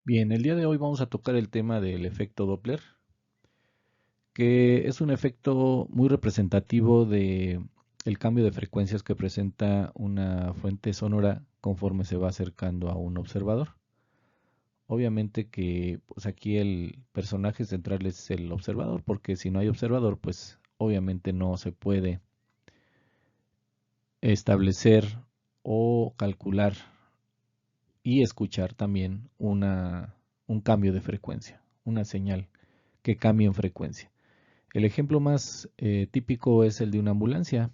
Bien, el día de hoy vamos a tocar el tema del efecto Doppler, que es un efecto muy representativo de el cambio de frecuencias que presenta una fuente sonora conforme se va acercando a un observador. Obviamente que pues aquí el personaje central es el observador, porque si no hay observador, pues obviamente no se puede establecer o calcular y escuchar también un cambio de frecuencia, una señal que cambie en frecuencia. El ejemplo más típico es el de una ambulancia.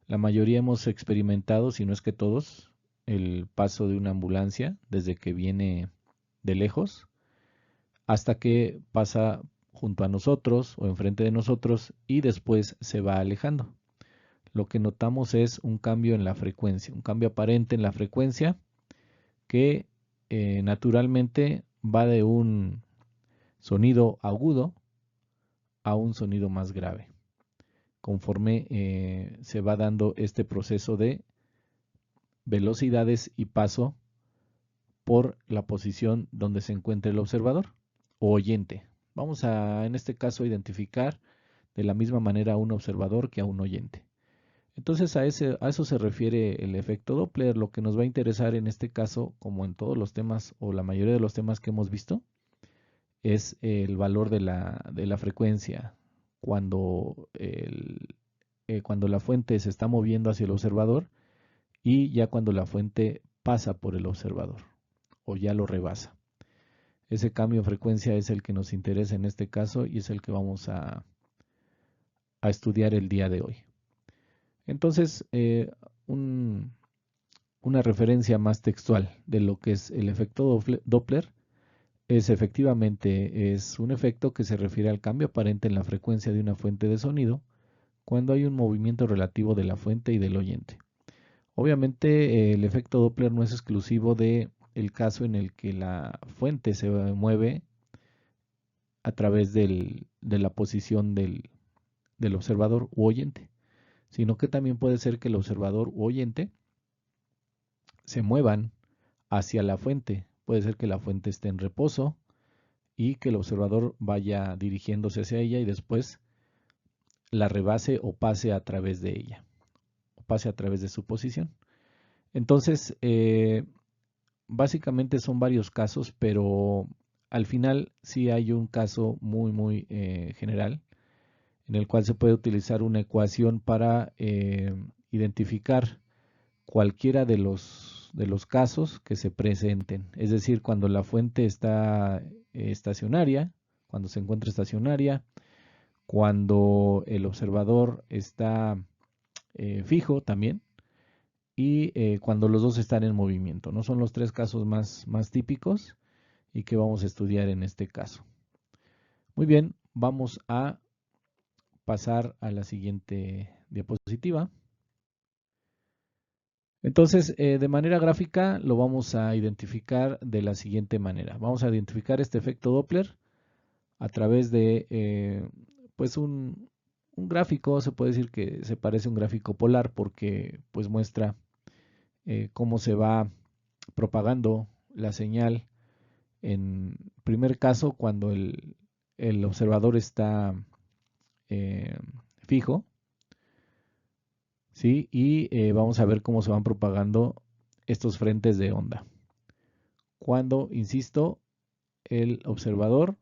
La mayoría hemos experimentado, si no es que todos, el paso de una ambulancia desde que viene de lejos hasta que pasa junto a nosotros o enfrente de nosotros y después se va alejando. Lo que notamos es un cambio en la frecuencia, un cambio aparente en la frecuencia que naturalmente va de un sonido agudo a un sonido más grave, conforme se va dando este proceso de velocidades y paso por la posición donde se encuentra el observador o oyente. Vamos a, en este caso, identificar de la misma manera a un observador que a un oyente. Entonces a eso se refiere el efecto Doppler. Lo que nos va a interesar en este caso, como en todos los temas o la mayoría de los temas que hemos visto, es el valor de la frecuencia cuando cuando la fuente se está moviendo hacia el observador y ya cuando la fuente pasa por el observador o ya lo rebasa. Ese cambio de frecuencia es el que nos interesa en este caso y es el que vamos a estudiar el día de hoy. Entonces, una referencia más textual de lo que es el efecto Doppler es efectivamente es un efecto que se refiere al cambio aparente en la frecuencia de una fuente de sonido cuando hay un movimiento relativo de la fuente y del oyente. Obviamente el efecto Doppler no es exclusivo de el caso en el que la fuente se mueve a través de la posición del observador u oyente, sino que también puede ser que el observador u oyente se muevan hacia la fuente. Puede ser que la fuente esté en reposo y que el observador vaya dirigiéndose hacia ella y después la rebase o pase a través de ella, o pase a través de su posición. Entonces, básicamente son varios casos, pero al final sí hay un caso muy general en el cual se puede utilizar una ecuación para identificar cualquiera de los casos que se presenten. Es decir, cuando la fuente está estacionaria, cuando se encuentra estacionaria, cuando el observador está fijo también y cuando los dos están en movimiento. No son los tres casos más típicos y que vamos a estudiar en este caso. Muy bien, vamos a pasar a la siguiente diapositiva. Entonces, de manera gráfica lo vamos a identificar de la siguiente manera. Vamos a identificar este efecto Doppler a través de pues un gráfico. Se puede decir que se parece a un gráfico polar porque pues muestra cómo se va propagando la señal en primer caso cuando el observador está eh, fijo, ¿sí? Y vamos a ver cómo se van propagando estos frentes de onda. Cuando, insisto, el observador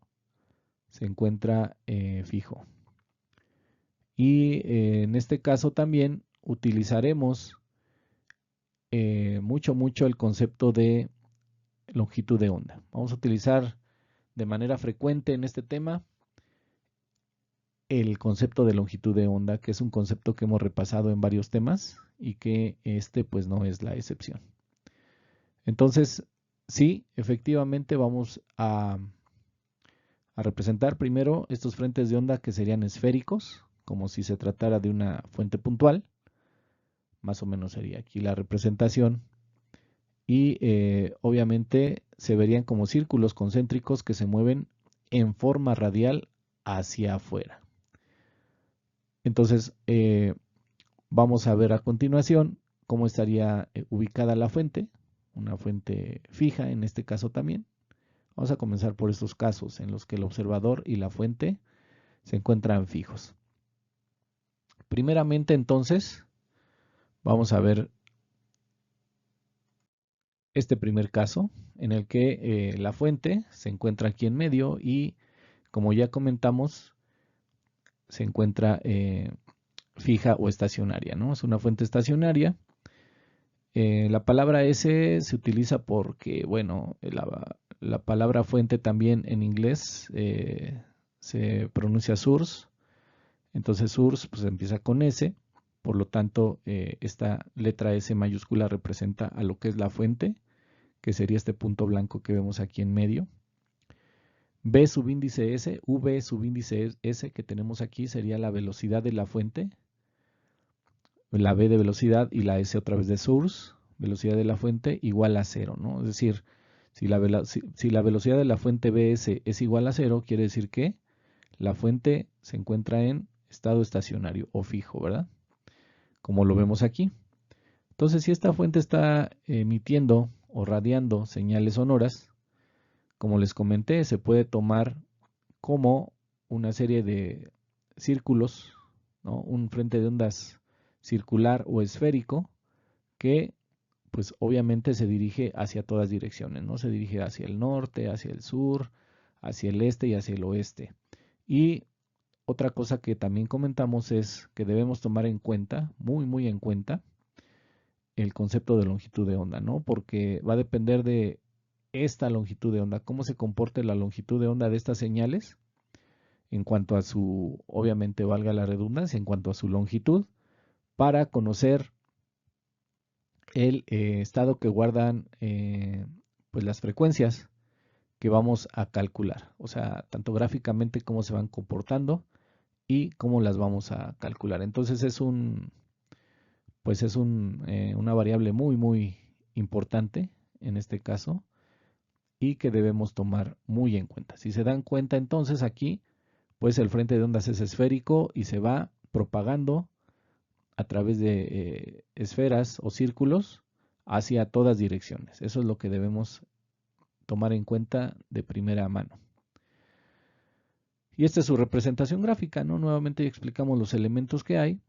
se encuentra fijo. Y en este caso también utilizaremos mucho el concepto de longitud de onda. Vamos a utilizar de manera frecuente en este tema el concepto de longitud de onda, que es un concepto que hemos repasado en varios temas y que este pues no es la excepción. Entonces, sí, efectivamente vamos a representar primero estos frentes de onda que serían esféricos, como si se tratara de una fuente puntual. Más o menos sería aquí la representación. Y obviamente se verían como círculos concéntricos que se mueven en forma radial hacia afuera. Entonces, vamos a ver a continuación cómo estaría ubicada la fuente, una fuente fija en este caso también. Vamos a comenzar por estos casos en los que el observador y la fuente se encuentran fijos. Primeramente, entonces, vamos a ver este primer caso en el que la fuente se encuentra aquí en medio y, como ya comentamos, se encuentra fija o estacionaria, ¿no? Es una fuente estacionaria. La palabra S se utiliza porque, bueno, la palabra fuente también en inglés se pronuncia source. Entonces source pues empieza con S. Por lo tanto, esta letra S mayúscula representa a lo que es la fuente, que sería este punto blanco que vemos aquí en medio. V subíndice S, V subíndice S que tenemos aquí sería la velocidad de la fuente, la V de velocidad y la S otra vez de source, velocidad de la fuente igual a 0, ¿no? Es decir, si la velocidad de la fuente Vs es igual a 0, quiere decir que la fuente se encuentra en estado estacionario o fijo, ¿verdad? Como lo vemos aquí. Entonces, si esta fuente está emitiendo o radiando señales sonoras, como les comenté, se puede tomar como una serie de círculos, ¿no? Un frente de ondas circular o esférico que pues obviamente se dirige hacia todas direcciones, ¿no? Se dirige hacia el norte, hacia el sur, hacia el este y hacia el oeste. Y otra cosa que también comentamos es que debemos tomar en cuenta, muy en cuenta, el concepto de longitud de onda, ¿no? Porque va a depender de esta longitud de onda, cómo se comporte la longitud de onda de estas señales en cuanto a su, obviamente valga la redundancia, en cuanto a su longitud, para conocer el estado que guardan pues las frecuencias que vamos a calcular, o sea, tanto gráficamente cómo se van comportando y cómo las vamos a calcular. Entonces es una variable muy importante en este caso y que debemos tomar muy en cuenta. Si se dan cuenta entonces aquí, pues el frente de ondas es esférico y se va propagando a través de esferas o círculos hacia todas direcciones. Eso es lo que debemos tomar en cuenta de primera mano. Y esta es su representación gráfica, ¿no? Nuevamente explicamos los elementos que hay.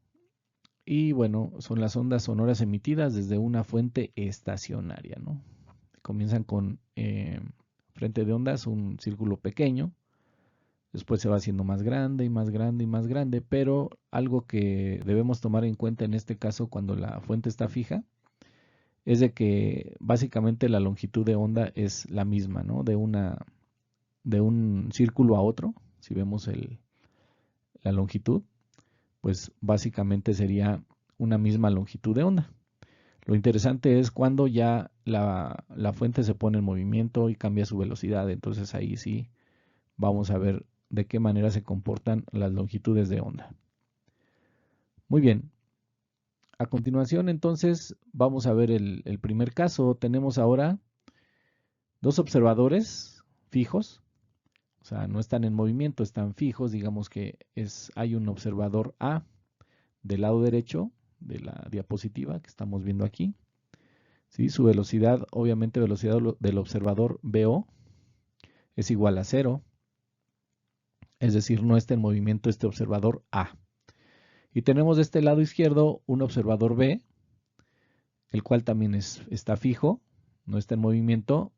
Y bueno, son las ondas sonoras emitidas desde una fuente estacionaria, ¿no? Comienzan con frente de ondas, un círculo pequeño. Después se va haciendo más grande y más grande y más grande, pero algo que debemos tomar en cuenta en este caso cuando la fuente está fija es de que básicamente la longitud de onda es la misma, ¿no? De un círculo a otro, si vemos la longitud, pues básicamente sería una misma longitud de onda. Lo interesante es cuando ya la fuente se pone en movimiento y cambia su velocidad, entonces ahí sí vamos a ver de qué manera se comportan las longitudes de onda. Muy bien. A continuación, entonces, vamos a ver el primer caso. Tenemos ahora dos observadores fijos, o sea, no están en movimiento, están fijos. Digamos que hay un observador A del lado derecho de la diapositiva que estamos viendo aquí. ¿Sí? Su velocidad, obviamente, velocidad del observador BO es igual a 0, es decir, no está en movimiento este observador A. Y tenemos de este lado izquierdo un observador B, el cual también está fijo, no está en movimiento,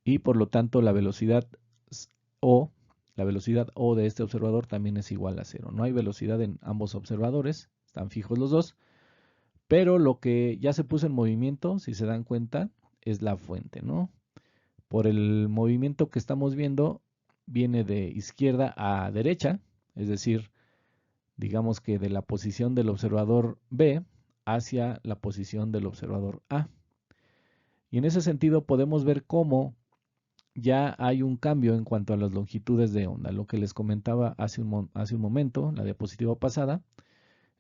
y por lo tanto la velocidad O, de este observador también es igual a 0. No hay velocidad en ambos observadores, están fijos los dos, pero lo que ya se puso en movimiento, si se dan cuenta, es la fuente, ¿no? Por el movimiento que estamos viendo, viene de izquierda a derecha, es decir, digamos que de la posición del observador B hacia la posición del observador A. Y en ese sentido podemos ver cómo ya hay un cambio en cuanto a las longitudes de onda. Lo que les comentaba hace un momento, la diapositiva pasada,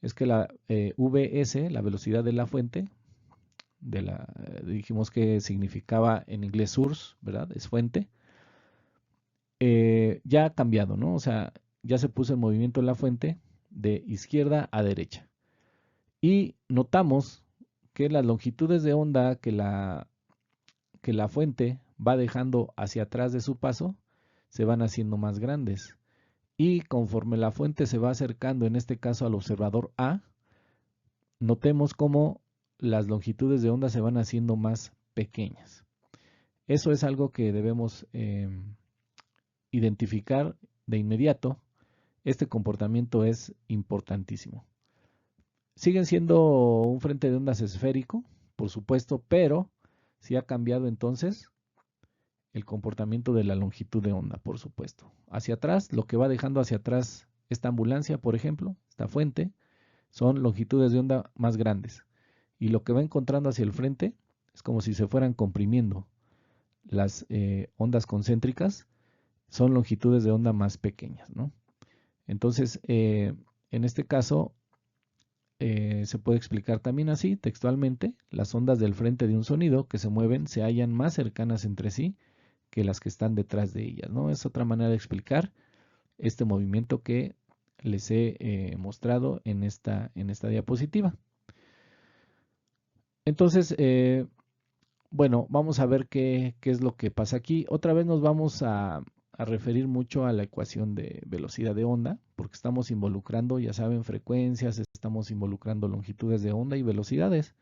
es que la Vs, la velocidad de la fuente, dijimos que significaba en inglés source, ¿verdad? Es fuente. Ya ha cambiado, ¿no? O sea, ya se puso en movimiento la fuente de izquierda a derecha. Y notamos que las longitudes de onda que la fuente va dejando hacia atrás de su paso, se van haciendo más grandes. Y conforme la fuente se va acercando, en este caso al observador A, notemos cómo las longitudes de onda se van haciendo más pequeñas. Eso es algo que debemos identificar de inmediato. Este comportamiento es importantísimo. Siguen siendo un frente de ondas esférico, por supuesto, pero sí ha cambiado entonces el comportamiento de la longitud de onda, por supuesto. Hacia atrás, lo que va dejando hacia atrás esta ambulancia, por ejemplo, esta fuente, son longitudes de onda más grandes. Y lo que va encontrando hacia el frente es como si se fueran comprimiendo. Las ondas concéntricas son longitudes de onda más pequeñas, ¿no? Entonces, en este caso, se puede explicar también así, textualmente, las ondas del frente de un sonido que se mueven se hallan más cercanas entre sí que las que están detrás de ellas, ¿no? Es otra manera de explicar este movimiento que les he mostrado en esta diapositiva. Entonces, bueno, vamos a ver qué es lo que pasa aquí. Otra vez nos vamos a referir mucho a la ecuación de velocidad de onda, porque estamos involucrando, ya saben, frecuencias, estamos involucrando longitudes de onda y velocidades.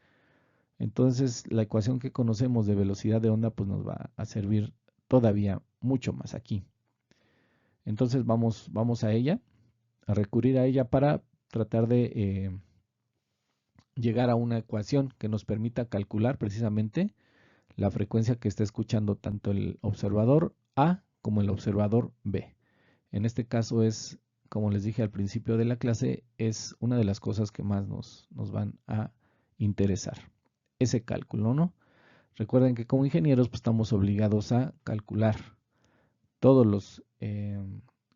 Entonces, la ecuación que conocemos de velocidad de onda, pues nos va a servir todavía mucho más aquí. Entonces, vamos a ella, a recurrir a ella para tratar de llegar a una ecuación que nos permita calcular precisamente la frecuencia que está escuchando tanto el observador A como el observador B. En este caso es, como les dije al principio de la clase, es una de las cosas que más nos van a interesar. Ese cálculo, ¿no? Recuerden que como ingenieros pues, estamos obligados a calcular todos los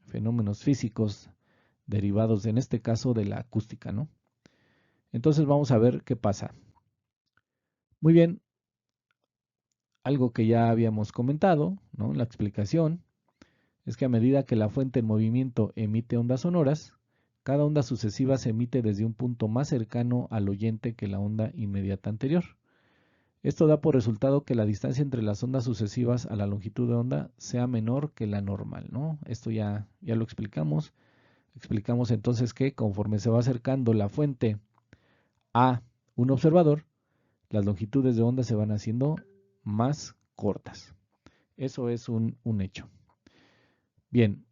fenómenos físicos derivados, en este caso, de la acústica, ¿no? Entonces vamos a ver qué pasa. Muy bien, algo que ya habíamos comentado, ¿no? La explicación es que a medida que la fuente en movimiento emite ondas sonoras, cada onda sucesiva se emite desde un punto más cercano al oyente que la onda inmediata anterior. Esto da por resultado que la distancia entre las ondas sucesivas a la longitud de onda sea menor que la normal, ¿no? Esto ya lo explicamos. Explicamos entonces que conforme se va acercando la fuente a un observador, las longitudes de onda se van haciendo más cortas. Eso es un hecho. Bien,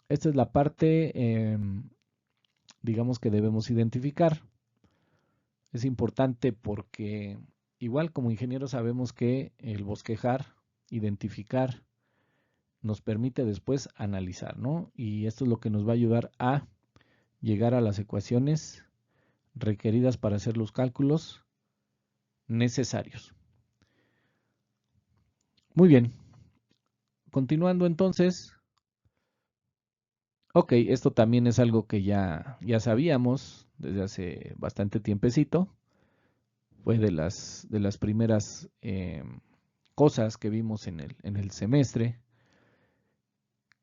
esta es la parte, digamos que debemos identificar. Es importante porque igual como ingenieros sabemos que el bosquejar, identificar, nos permite después analizar, ¿no? Y esto es lo que nos va a ayudar a llegar a las ecuaciones requeridas para hacer los cálculos necesarios. Muy bien. Continuando entonces. Ok, esto también es algo que ya sabíamos desde hace bastante tiempecito. Fue de las primeras cosas que vimos en el semestre.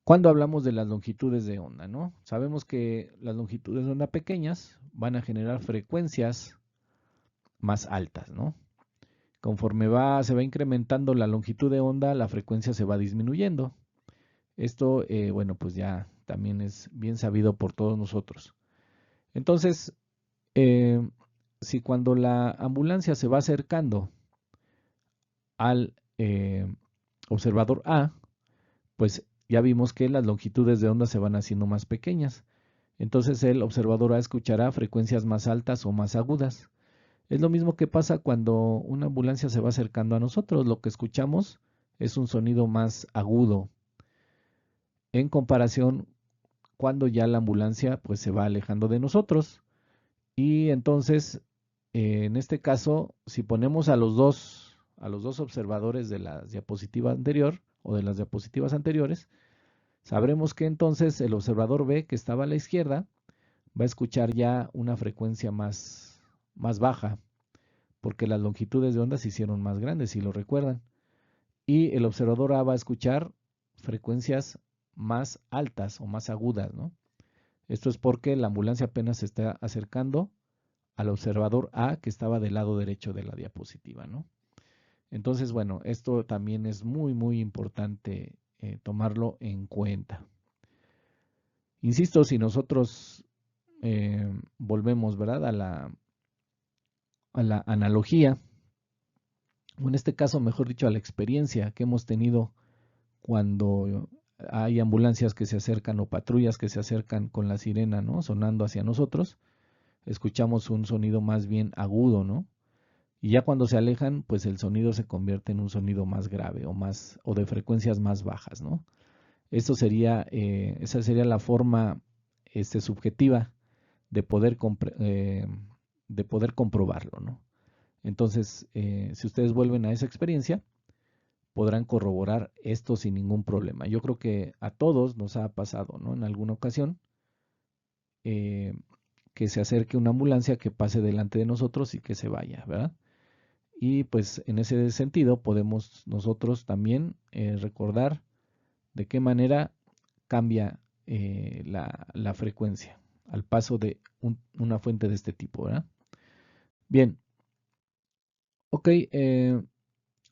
Cuando hablamos de las longitudes de onda, ¿no? Sabemos que las longitudes de onda pequeñas van a generar frecuencias más altas, ¿no? Conforme se va incrementando la longitud de onda, la frecuencia se va disminuyendo. Esto, bueno, pues ya también es bien sabido por todos nosotros. Entonces, si cuando la ambulancia se va acercando al observador A, pues ya vimos que las longitudes de onda se van haciendo más pequeñas. Entonces el observador A escuchará frecuencias más altas o más agudas. Es lo mismo que pasa cuando una ambulancia se va acercando a nosotros. Lo que escuchamos es un sonido más agudo en comparación cuando ya la ambulancia pues se va alejando de nosotros. Y entonces, en este caso, si ponemos a los dos observadores de la diapositiva anterior o de las diapositivas anteriores, sabremos que entonces el observador B, que estaba a la izquierda, va a escuchar ya una frecuencia más baja, porque las longitudes de onda se hicieron más grandes, si lo recuerdan. Y el observador A va a escuchar frecuencias más altas o más agudas, ¿no? Esto es porque la ambulancia apenas se está acercando al observador A que estaba del lado derecho de la diapositiva, ¿no? Entonces, bueno, esto también es muy, muy importante tomarlo en cuenta. Insisto, si nosotros volvemos, ¿verdad?, a la analogía, o en este caso, mejor dicho, a la experiencia que hemos tenido cuando hay ambulancias que se acercan o patrullas que se acercan con la sirena, ¿no?, sonando hacia nosotros, escuchamos un sonido más bien agudo, ¿no? Y ya cuando se alejan, pues el sonido se convierte en un sonido más grave o de frecuencias más bajas, ¿no? Esto sería, esa sería la forma subjetiva de de poder comprobarlo, ¿no? Entonces, si ustedes vuelven a esa experiencia, podrán corroborar esto sin ningún problema. Yo creo que a todos nos ha pasado, ¿no?, en alguna ocasión, eh, que se acerque una ambulancia, que pase delante de nosotros y que se vaya, ¿verdad? Y pues en ese sentido podemos nosotros también recordar de qué manera cambia la frecuencia al paso de una fuente de este tipo, ¿verdad? Bien, ok,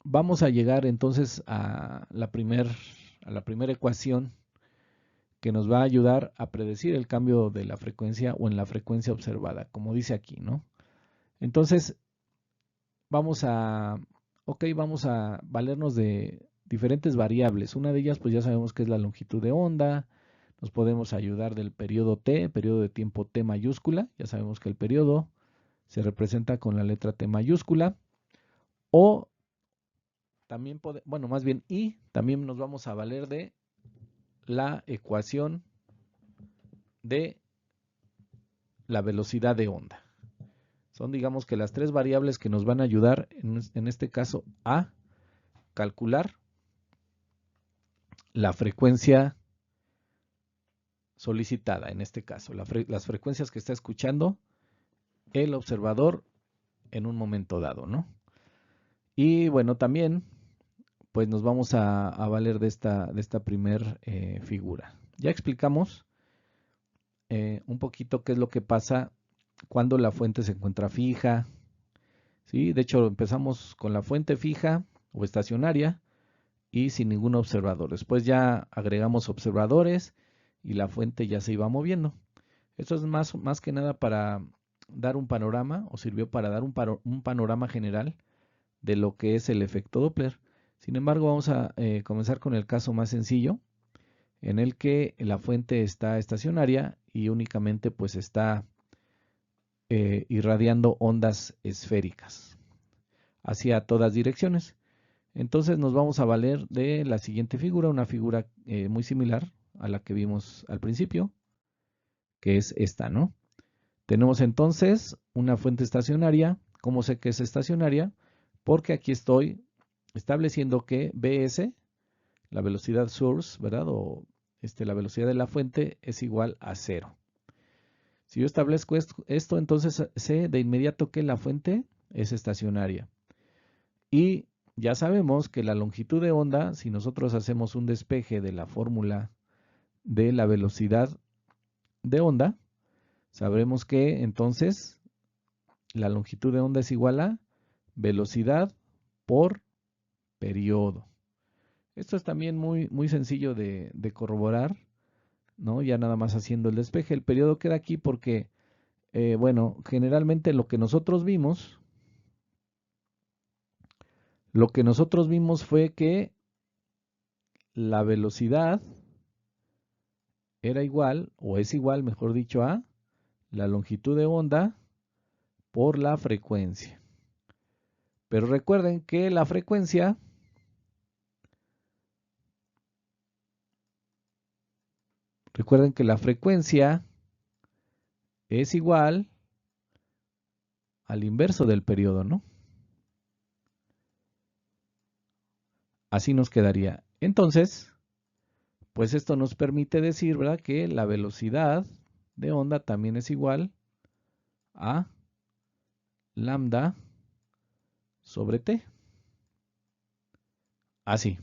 vamos a llegar entonces a a la primera ecuación que nos va a ayudar a predecir el cambio de la frecuencia o en la frecuencia observada, como dice aquí, ¿no? Entonces, vamos a, vamos a valernos de diferentes variables. Una de ellas, pues ya sabemos que es la longitud de onda. Nos podemos ayudar del periodo T, periodo de tiempo T mayúscula. Ya sabemos que el periodo se representa con la letra T mayúscula. O también, bueno, más bien, y también nos vamos a valer de la ecuación de la velocidad de onda. Son, digamos, que las tres variables que nos van a ayudar, en este caso, a calcular la frecuencia solicitada, en este caso, las frecuencias que está escuchando el observador en un momento dado, ¿no? Y bueno, también, pues nos vamos a valer de esta primer figura. Ya explicamos un poquito qué es lo que pasa cuando la fuente se encuentra fija, ¿sí? De hecho, empezamos con la fuente fija o estacionaria y sin ningún observador. Después ya agregamos observadores y la fuente ya se iba moviendo. Esto es más que nada para dar un panorama, o sirvió para dar un panorama general de lo que es el efecto Doppler. Sin embargo, vamos a comenzar con el caso más sencillo, en el que la fuente está estacionaria y únicamente pues está irradiando ondas esféricas hacia todas direcciones. Entonces nos vamos a valer de la siguiente figura, una figura muy similar a la que vimos al principio, que es esta, ¿no? Tenemos entonces una fuente estacionaria. ¿Cómo sé que es estacionaria? Porque aquí estoy estableciendo que Bs, la velocidad source, ¿verdad? O la velocidad de la fuente es igual a 0. Si yo establezco esto, entonces sé de inmediato que la fuente es estacionaria. Y ya sabemos que la longitud de onda, si nosotros hacemos un despeje de la fórmula de la velocidad de onda, sabremos que entonces la longitud de onda es igual a velocidad por periodo. Esto es también muy sencillo de corroborar, ¿no? Ya nada más haciendo el despeje. El periodo queda aquí porque, bueno, generalmente lo que nosotros vimos fue que la velocidad era igual, o es igual, mejor dicho, a la longitud de onda por la frecuencia. Pero recuerden que la frecuencia es igual al inverso del periodo, ¿no? Así nos quedaría. Entonces, pues esto nos permite decir, ¿verdad?, que la velocidad de onda también es igual a lambda sobre t. Así.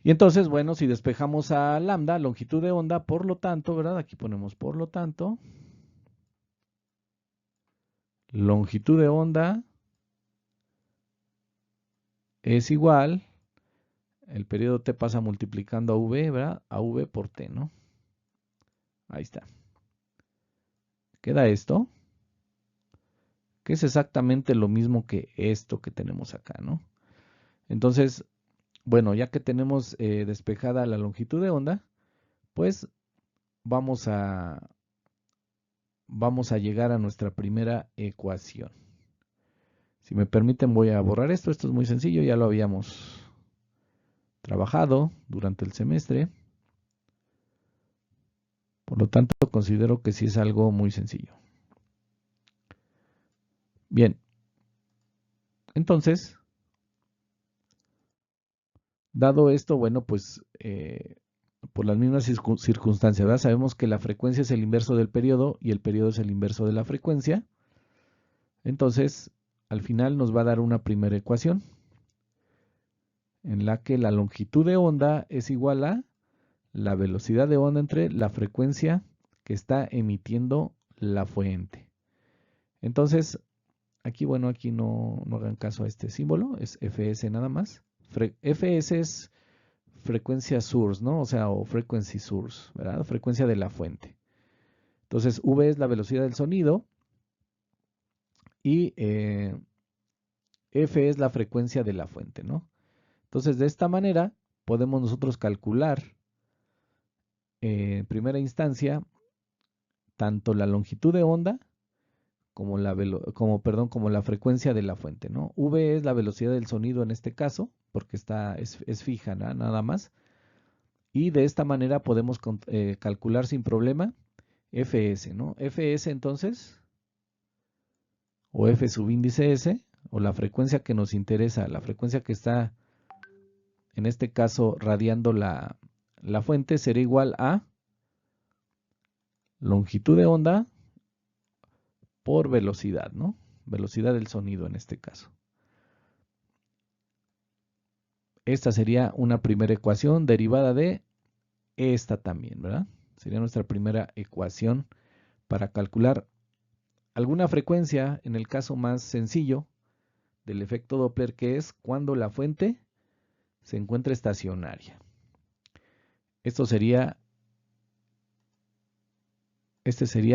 Y entonces, bueno, si despejamos a lambda, longitud de onda, por lo tanto, ¿verdad? Aquí ponemos por lo tanto, longitud de onda es igual, el periodo t pasa multiplicando a v, ¿verdad? A v por t, ¿no? Ahí está. Queda esto, que es exactamente lo mismo que esto que tenemos acá, ¿no? Entonces, bueno, ya que tenemos despejada la longitud de onda, pues vamos a llegar a nuestra primera ecuación. Si me permiten voy a borrar esto, esto es muy sencillo, ya lo habíamos trabajado durante el semestre. Por lo tanto, considero que sí es algo muy sencillo. Bien, entonces, dado esto, bueno, pues por las mismas circunstancias, ¿verdad? Sabemos que la frecuencia es el inverso del periodo y el periodo es el inverso de la frecuencia. Entonces, al final nos va a dar una primera ecuación en la que la longitud de onda es igual a la velocidad de onda entre la frecuencia que está emitiendo la fuente. Entonces, aquí, bueno, aquí no hagan caso a este símbolo, es Fs nada más. Fs es frecuencia source, ¿no? O sea, o frequency source, ¿verdad? Frecuencia de la fuente. Entonces, V es la velocidad del sonido y F es la frecuencia de la fuente, ¿no? Entonces, de esta manera podemos nosotros calcular en primera instancia tanto la longitud de onda como la frecuencia de la fuente, ¿no? V es la velocidad del sonido en este caso, porque es fija, ¿no? Nada más. Y de esta manera podemos calcular sin problema Fs, ¿no? Fs entonces, o F subíndice S, o la frecuencia que nos interesa, la frecuencia que está, en este caso, radiando la fuente, será igual a longitud de onda por velocidad, ¿no? Velocidad del sonido en este caso. Esta sería una primera ecuación derivada de esta también, ¿verdad? Sería nuestra primera ecuación para calcular alguna frecuencia, en el caso más sencillo del efecto Doppler, que es cuando la fuente se encuentra estacionaria. Esta sería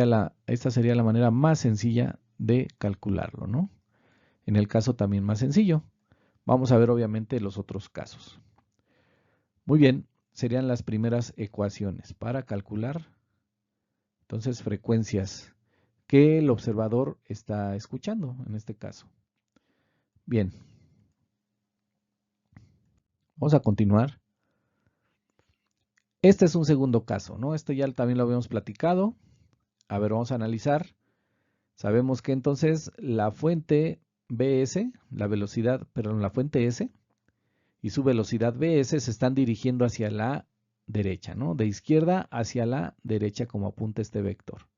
la manera más sencilla de calcularlo, ¿no? En el caso también más sencillo. Vamos a ver obviamente los otros casos. Muy bien, serían las primeras ecuaciones para calcular entonces frecuencias que el observador está escuchando en este caso. Bien, vamos a continuar. Este es un segundo caso, ¿no? Esto ya también lo habíamos platicado. A ver, vamos a analizar. Sabemos que entonces la fuente Bs, la fuente S y su velocidad Bs se están dirigiendo hacia la derecha, ¿no? De izquierda hacia la derecha como apunta este vector.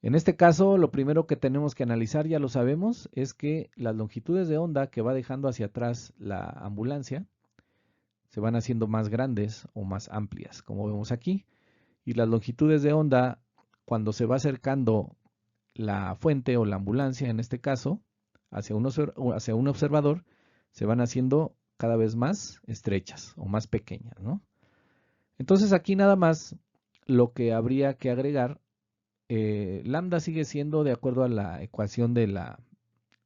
En este caso, lo primero que tenemos que analizar, ya lo sabemos, es que las longitudes de onda que va dejando hacia atrás la ambulancia se van haciendo más grandes o más amplias, como vemos aquí. Y las longitudes de onda, cuando se va acercando la fuente o la ambulancia, en este caso, hacia un observador, se van haciendo cada vez más estrechas o más pequeñas, ¿no? Entonces aquí nada más lo que habría que agregar, lambda sigue siendo, de acuerdo a la ecuación de la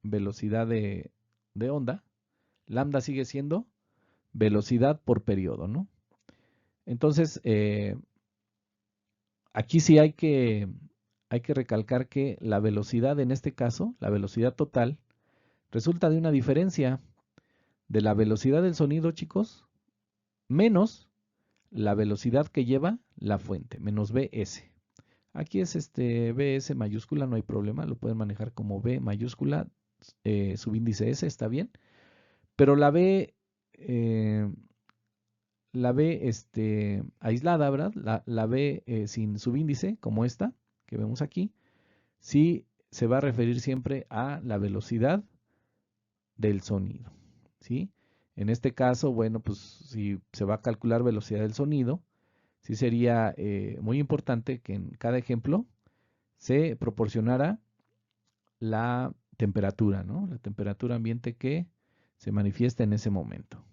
velocidad de onda, lambda sigue siendo velocidad por periodo, ¿no? Entonces, aquí sí hay que recalcar que la velocidad, en este caso, la velocidad total, resulta de una diferencia de la velocidad del sonido, chicos, menos la velocidad que lleva la fuente, menos Bs. Aquí es Bs mayúscula, no hay problema, lo pueden manejar como B mayúscula, subíndice S, está bien. Pero la B aislada, ¿verdad? La B sin subíndice, como esta que vemos aquí, sí se va a referir siempre a la velocidad del sonido, ¿sí? En este caso, bueno, pues si se va a calcular velocidad del sonido, sí sería muy importante que en cada ejemplo se proporcionara la temperatura, ¿no? La temperatura ambiente que se manifiesta en ese momento.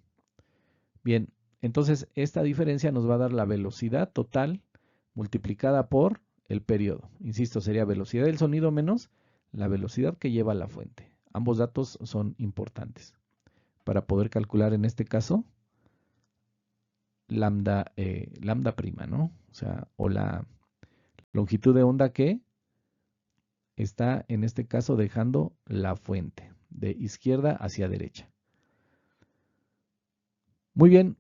Bien, entonces esta diferencia nos va a dar la velocidad total multiplicada por el periodo. Insisto, sería velocidad del sonido menos la velocidad que lleva la fuente. Ambos datos son importantes para poder calcular en este caso lambda, lambda prima, ¿no? O sea, o la longitud de onda que está en este caso dejando la fuente de izquierda hacia derecha. Muy bien,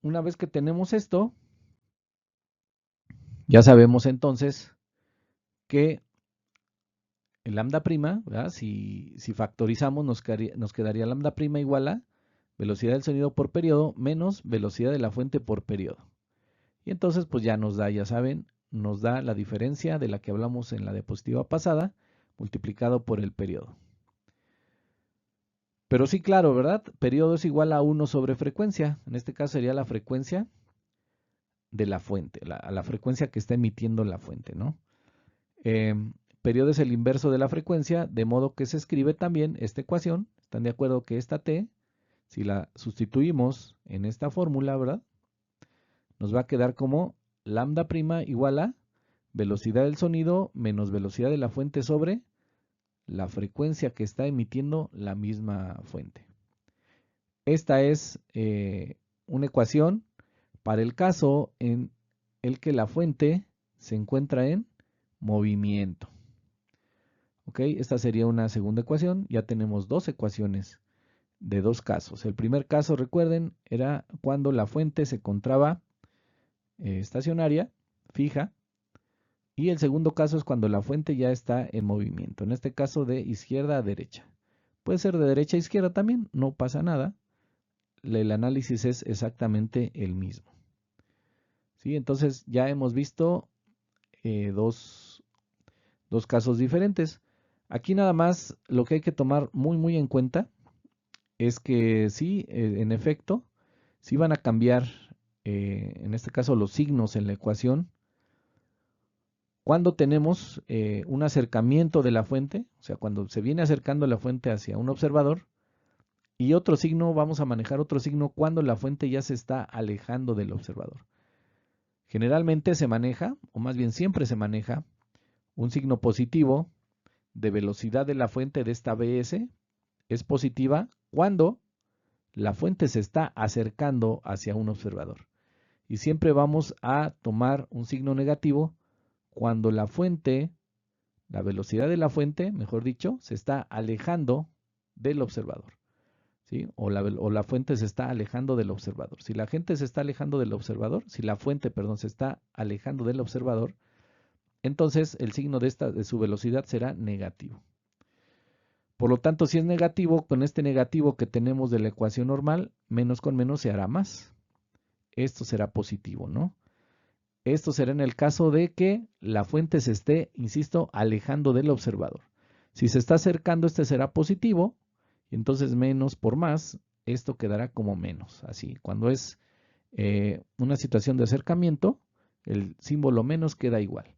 una vez que tenemos esto, ya sabemos entonces que el lambda prima, ¿verdad? Si factorizamos nos quedaría lambda prima igual a velocidad del sonido por periodo menos velocidad de la fuente por periodo. Y entonces pues ya nos da, ya saben, nos da la diferencia de la que hablamos en la diapositiva pasada multiplicado por el periodo. Pero sí, claro, ¿verdad? Periodo es igual a 1 sobre frecuencia. En este caso sería la frecuencia de la fuente, la frecuencia que está emitiendo la fuente, ¿no? Periodo es el inverso de la frecuencia, de modo que se escribe también esta ecuación. ¿Están de acuerdo que esta t, si la sustituimos en esta fórmula, ¿verdad? Nos va a quedar como lambda prima igual a velocidad del sonido menos velocidad de la fuente sobre la frecuencia que está emitiendo la misma fuente. Esta es una ecuación para el caso en el que la fuente se encuentra en movimiento. ¿Ok? Esta sería una segunda ecuación. Ya tenemos dos ecuaciones de dos casos. El primer caso, recuerden, era cuando la fuente se encontraba estacionaria, fija. Y el segundo caso es cuando la fuente ya está en movimiento. En este caso de izquierda a derecha. Puede ser de derecha a izquierda también, no pasa nada. El análisis es exactamente el mismo. ¿Sí? Entonces ya hemos visto dos casos diferentes. Aquí nada más lo que hay que tomar muy en cuenta es que sí, en efecto, sí van a cambiar, en este caso, los signos en la ecuación cuando tenemos un acercamiento de la fuente, o sea, cuando se viene acercando la fuente hacia un observador, y otro signo, vamos a manejar otro signo cuando la fuente ya se está alejando del observador. Generalmente se maneja, o más bien siempre se maneja, un signo positivo de velocidad de la fuente de esta BS es positiva cuando la fuente se está acercando hacia un observador. Y siempre vamos a tomar un signo negativo cuando la fuente, la velocidad de la fuente, mejor dicho, se está alejando del observador. ¿Sí? O la fuente se está alejando del observador. Si la gente se está alejando del observador, si la fuente, perdón, se está alejando del observador, entonces el signo de su velocidad será negativo. Por lo tanto, si es negativo, con este negativo que tenemos de la ecuación normal, menos con menos se hará más. Esto será positivo, ¿no? Esto será en el caso de que la fuente se esté, insisto, alejando del observador. Si se está acercando, este será positivo, y entonces menos por más, esto quedará como menos. Así, cuando es una situación de acercamiento, el símbolo menos queda igual.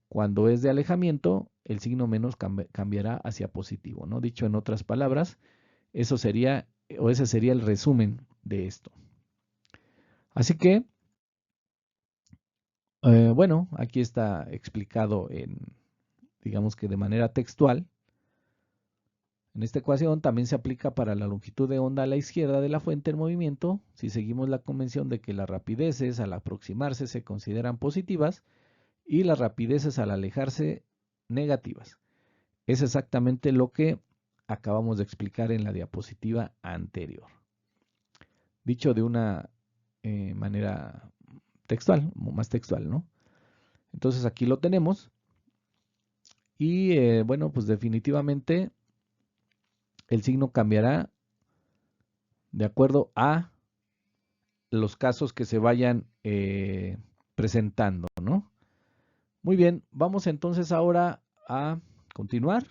Cuando es de alejamiento, el signo menos cambiará hacia positivo, ¿no? Dicho en otras palabras, eso sería, o ese sería el resumen de esto. Así que, bueno, aquí está explicado digamos que de manera textual. En esta ecuación también se aplica para la longitud de onda a la izquierda de la fuente en movimiento, si seguimos la convención de que las rapideces al aproximarse se consideran positivas y las rapideces al alejarse negativas. Es exactamente lo que acabamos de explicar en la diapositiva anterior. Dicho de una manera textual, más textual, ¿no? Entonces aquí lo tenemos y bueno, pues definitivamente el signo cambiará de acuerdo a los casos que se vayan presentando, ¿no? Muy bien, vamos entonces ahora a continuar.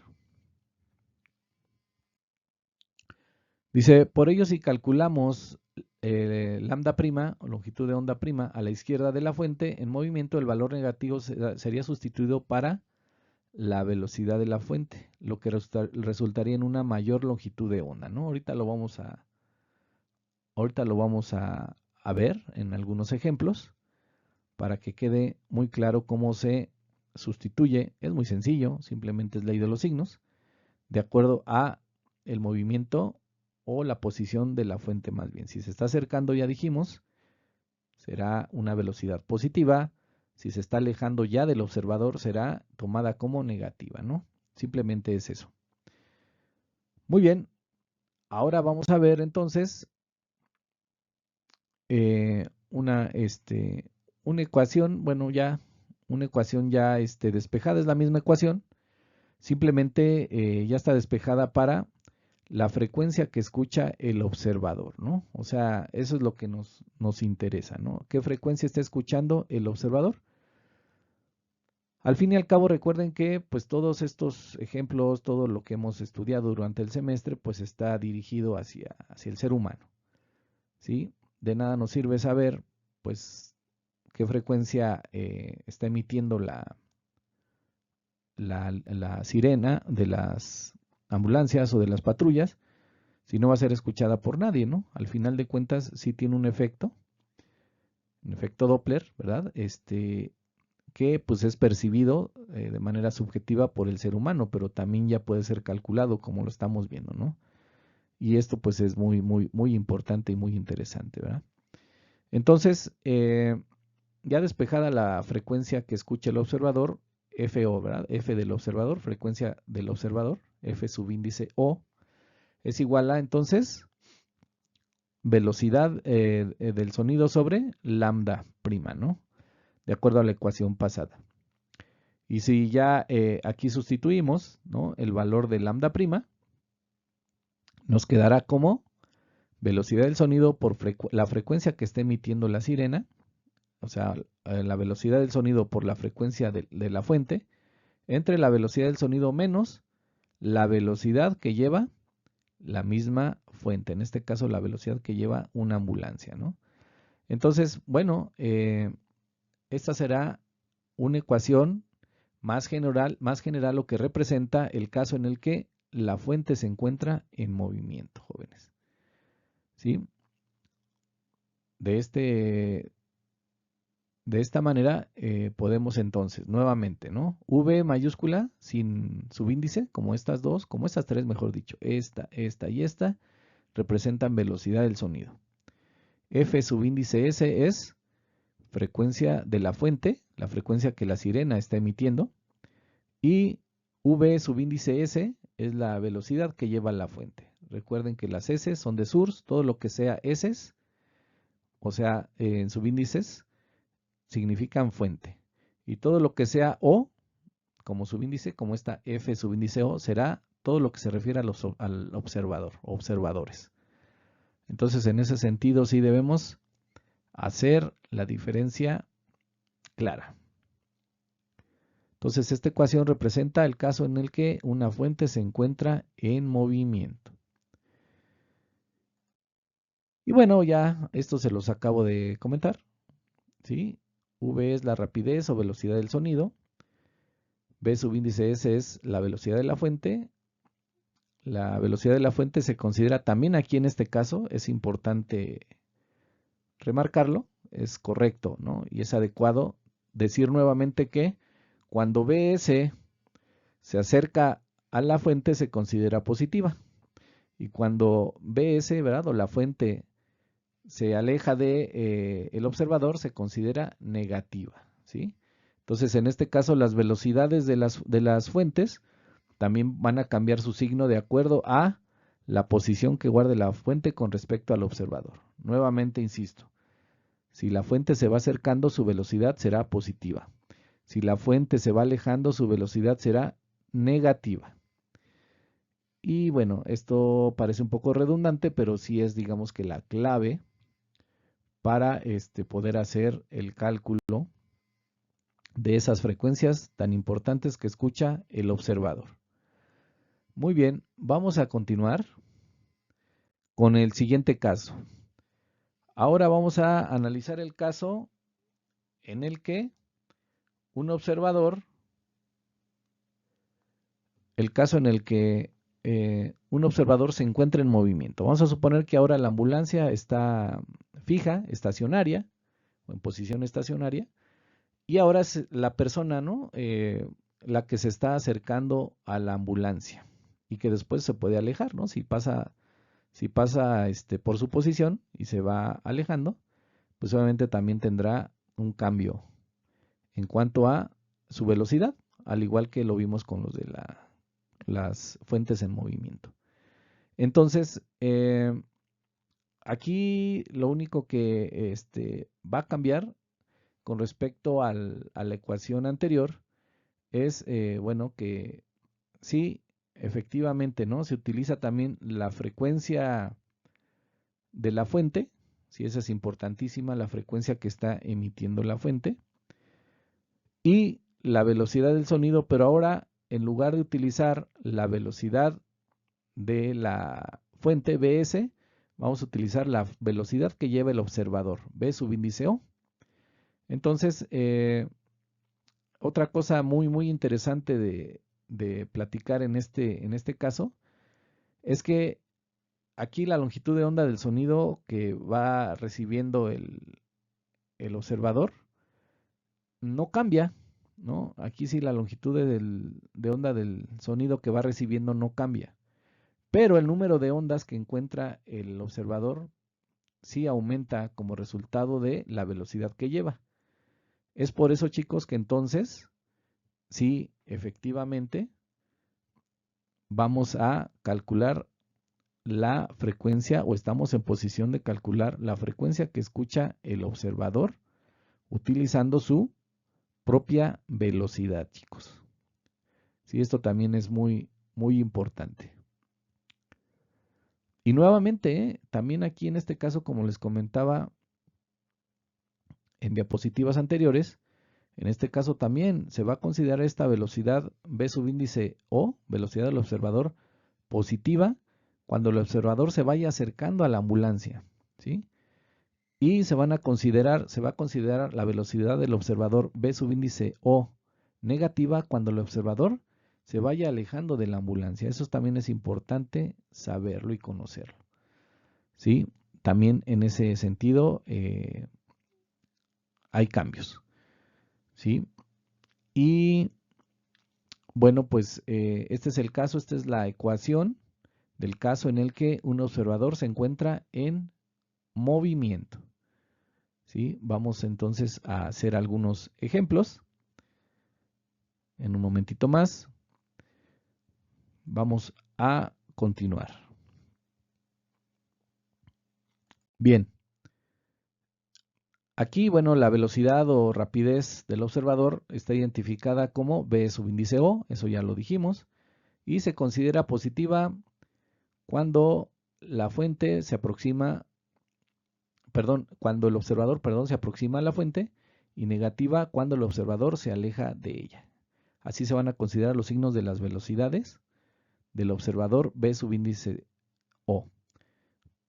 Dice, por ello si calculamos lambda prima o longitud de onda prima a la izquierda de la fuente en movimiento, el valor negativo sería sustituido para la velocidad de la fuente, lo que resultaría en una mayor longitud de onda, ¿no? Ahorita lo vamos a ver en algunos ejemplos para que quede muy claro cómo se sustituye. Es muy sencillo, simplemente es ley de los signos, de acuerdo a el movimiento o la posición de la fuente más bien. Si se está acercando, ya dijimos, será una velocidad positiva. Si se está alejando ya del observador, será tomada como negativa, ¿no? Simplemente es eso. Muy bien, ahora vamos a ver entonces una, una ecuación, bueno, ya una ecuación ya despejada, es la misma ecuación, simplemente ya está despejada para la frecuencia que escucha el observador, ¿no? O sea, eso es lo que nos interesa, ¿no? ¿Qué frecuencia está escuchando el observador? Al fin y al cabo, recuerden que pues todos estos ejemplos, todo lo que hemos estudiado durante el semestre, pues está dirigido hacia el ser humano, ¿sí? De nada nos sirve saber, pues, qué frecuencia está emitiendo la sirena de las ambulancias o de las patrullas, si no va a ser escuchada por nadie, ¿no? Al final de cuentas, sí tiene un efecto Doppler, ¿verdad? Que pues es percibido de manera subjetiva por el ser humano, pero también ya puede ser calculado como lo estamos viendo, ¿no? Y esto pues es muy, muy, muy importante y muy interesante, ¿verdad? Entonces, ya despejada la frecuencia que escucha el observador, FO, ¿verdad? F del observador, frecuencia del observador, F subíndice O, es igual a entonces velocidad del sonido sobre lambda prima, ¿no? De acuerdo a la ecuación pasada. Y si ya aquí sustituimos, ¿no?, el valor de lambda prima, nos quedará como velocidad del sonido por la frecuencia que está emitiendo la sirena, o sea, la velocidad del sonido por la frecuencia de la fuente, entre la velocidad del sonido menos la velocidad que lleva la misma fuente, en este caso la velocidad que lleva una ambulancia, ¿no? Entonces, bueno, esta será una ecuación más general lo que representa el caso en el que la fuente se encuentra en movimiento, jóvenes. ¿Sí? De esta manera podemos entonces, nuevamente, ¿no? V mayúscula sin subíndice, como estas dos, como estas tres, mejor dicho, esta y esta, representan velocidad del sonido. F subíndice S es frecuencia de la fuente, la frecuencia que la sirena está emitiendo, y V subíndice S es la velocidad que lleva la fuente. Recuerden que las S son de source, todo lo que sea S, o sea, en subíndices, significan fuente. Y todo lo que sea O, como subíndice, como esta F subíndice O, será todo lo que se refiere al observador, observadores. Entonces, en ese sentido, sí debemos hacer la diferencia clara. Entonces, esta ecuación representa el caso en el que una fuente se encuentra en movimiento. Y bueno, ya esto se los acabo de comentar, ¿sí? V es la rapidez o velocidad del sonido. V subíndice S es la velocidad de la fuente. La velocidad de la fuente se considera también aquí en este caso, es importante remarcarlo, es correcto, ¿no? Y es adecuado decir nuevamente que cuando Vs se acerca a la fuente se considera positiva. Y cuando Bs, ¿verdad? O la fuente se aleja de el observador, se considera negativa, ¿sí? Entonces, en este caso, las velocidades de las fuentes también van a cambiar su signo de acuerdo a la posición que guarde la fuente con respecto al observador. Nuevamente, insisto, si la fuente se va acercando, su velocidad será positiva. Si la fuente se va alejando, su velocidad será negativa. Y bueno, esto parece un poco redundante, pero sí es, digamos que la clave para poder hacer el cálculo de esas frecuencias tan importantes que escucha el observador. Muy bien, vamos a continuar con el siguiente caso. Ahora vamos a analizar el caso en el que un observador el caso en el que un observador se encuentra en movimiento. Vamos a suponer que ahora la ambulancia está fija, estacionaria, o en posición estacionaria, y ahora es la persona, ¿no? La que se está acercando a la ambulancia y que después se puede alejar, ¿no? Si pasa por su posición y se va alejando, pues obviamente también tendrá un cambio en cuanto a su velocidad, al igual que lo vimos con los de las fuentes en movimiento. Entonces, aquí lo único que va a cambiar con respecto a la ecuación anterior es, bueno, que sí, efectivamente, ¿no? Se utiliza también la frecuencia de la fuente, sí, esa es importantísima, la frecuencia que está emitiendo la fuente, y la velocidad del sonido, pero ahora en lugar de utilizar la velocidad de la fuente Bs, vamos a utilizar la velocidad que lleva el observador, B subíndice O. Entonces, otra cosa muy interesante de platicar en este caso es que aquí la longitud de onda del sonido que va recibiendo el observador no cambia, ¿no? Aquí sí la longitud de onda del sonido que va recibiendo no cambia, pero el número de ondas que encuentra el observador sí aumenta como resultado de la velocidad que lleva. Es por eso, chicos, que entonces, sí, efectivamente, vamos a calcular la frecuencia o estamos en posición de calcular la frecuencia que escucha el observador utilizando su propia velocidad, chicos. Sí, esto también es muy importante. Y nuevamente, también aquí en este caso, como les comentaba en diapositivas anteriores, en este caso también se va a considerar esta velocidad B subíndice O, velocidad del observador, positiva cuando el observador se vaya acercando a la ambulancia, ¿sí? Y se va a considerar la velocidad del observador B subíndice O negativa cuando el observador se vaya alejando de la ambulancia. Eso también es importante saberlo y conocerlo, ¿sí? También en ese sentido hay cambios, ¿sí? Y bueno, pues este es el caso, esta es la ecuación del caso en el que un observador se encuentra en movimiento, ¿sí? Vamos entonces a hacer algunos ejemplos. En un momentito más vamos a continuar. Bien, aquí, bueno, la velocidad o rapidez del observador está identificada como B subíndice O, eso ya lo dijimos, y se considera positiva cuando la fuente se aproxima, perdón, cuando el observador, perdón, se aproxima a la fuente, y negativa cuando el observador se aleja de ella. Así se van a considerar los signos de las velocidades del observador B subíndice O.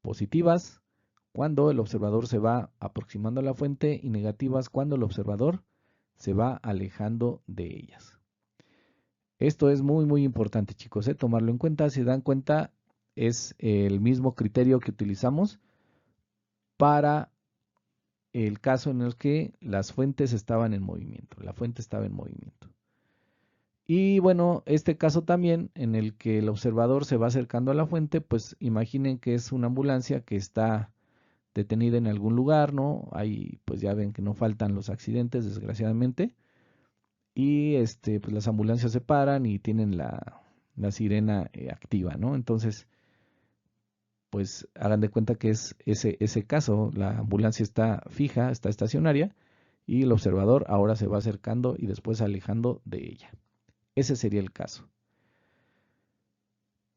Positivas cuando el observador se va aproximando a la fuente y negativas cuando el observador se va alejando de ellas. Esto es muy importante, chicos, tomarlo en cuenta. Si dan cuenta, es el mismo criterio que utilizamos para el caso en el que las fuentes estaban en movimiento. La fuente estaba en movimiento. Y bueno, este caso también en el que el observador se va acercando a la fuente, pues imaginen que es una ambulancia que está detenida en algún lugar, ¿no? Ahí pues ya ven que no faltan los accidentes, desgraciadamente. Y pues las ambulancias se paran y tienen la sirena activa, ¿no? Entonces, pues hagan de cuenta que es ese caso, la ambulancia está fija, está estacionaria, y el observador ahora se va acercando y después alejando de ella. Ese sería el caso.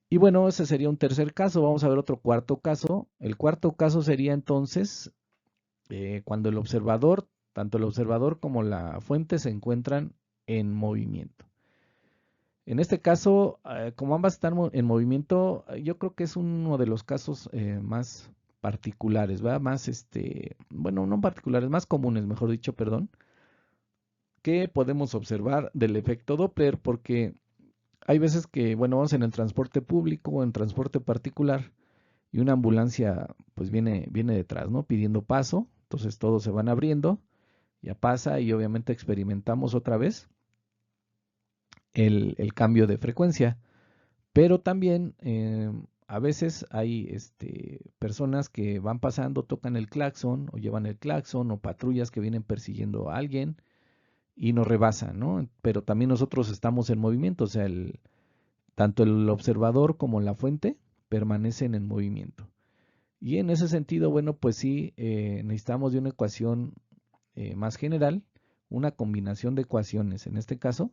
Y bueno, ese sería un tercer caso. Vamos a ver otro cuarto caso. El cuarto caso sería entonces cuando el observador, tanto el observador como la fuente se encuentran en movimiento. En este caso, como ambas están en movimiento, yo creo que es uno de los casos más particulares, ¿verdad? Más, bueno, no particulares, más comunes, mejor dicho, perdón, que podemos observar del efecto Doppler, porque hay veces que, bueno, vamos en el transporte público o en transporte particular y una ambulancia pues viene detrás, ¿no? Pidiendo paso, entonces todos se van abriendo, ya pasa y obviamente experimentamos otra vez el cambio de frecuencia. Pero también a veces hay personas que van pasando, tocan el claxon o llevan el claxon o patrullas que vienen persiguiendo a alguien y nos rebasan, ¿no? Pero también nosotros estamos en movimiento, o sea, tanto el observador como la fuente permanecen en movimiento. Y en ese sentido, bueno, pues sí, necesitamos de una ecuación más general, una combinación de ecuaciones, en este caso,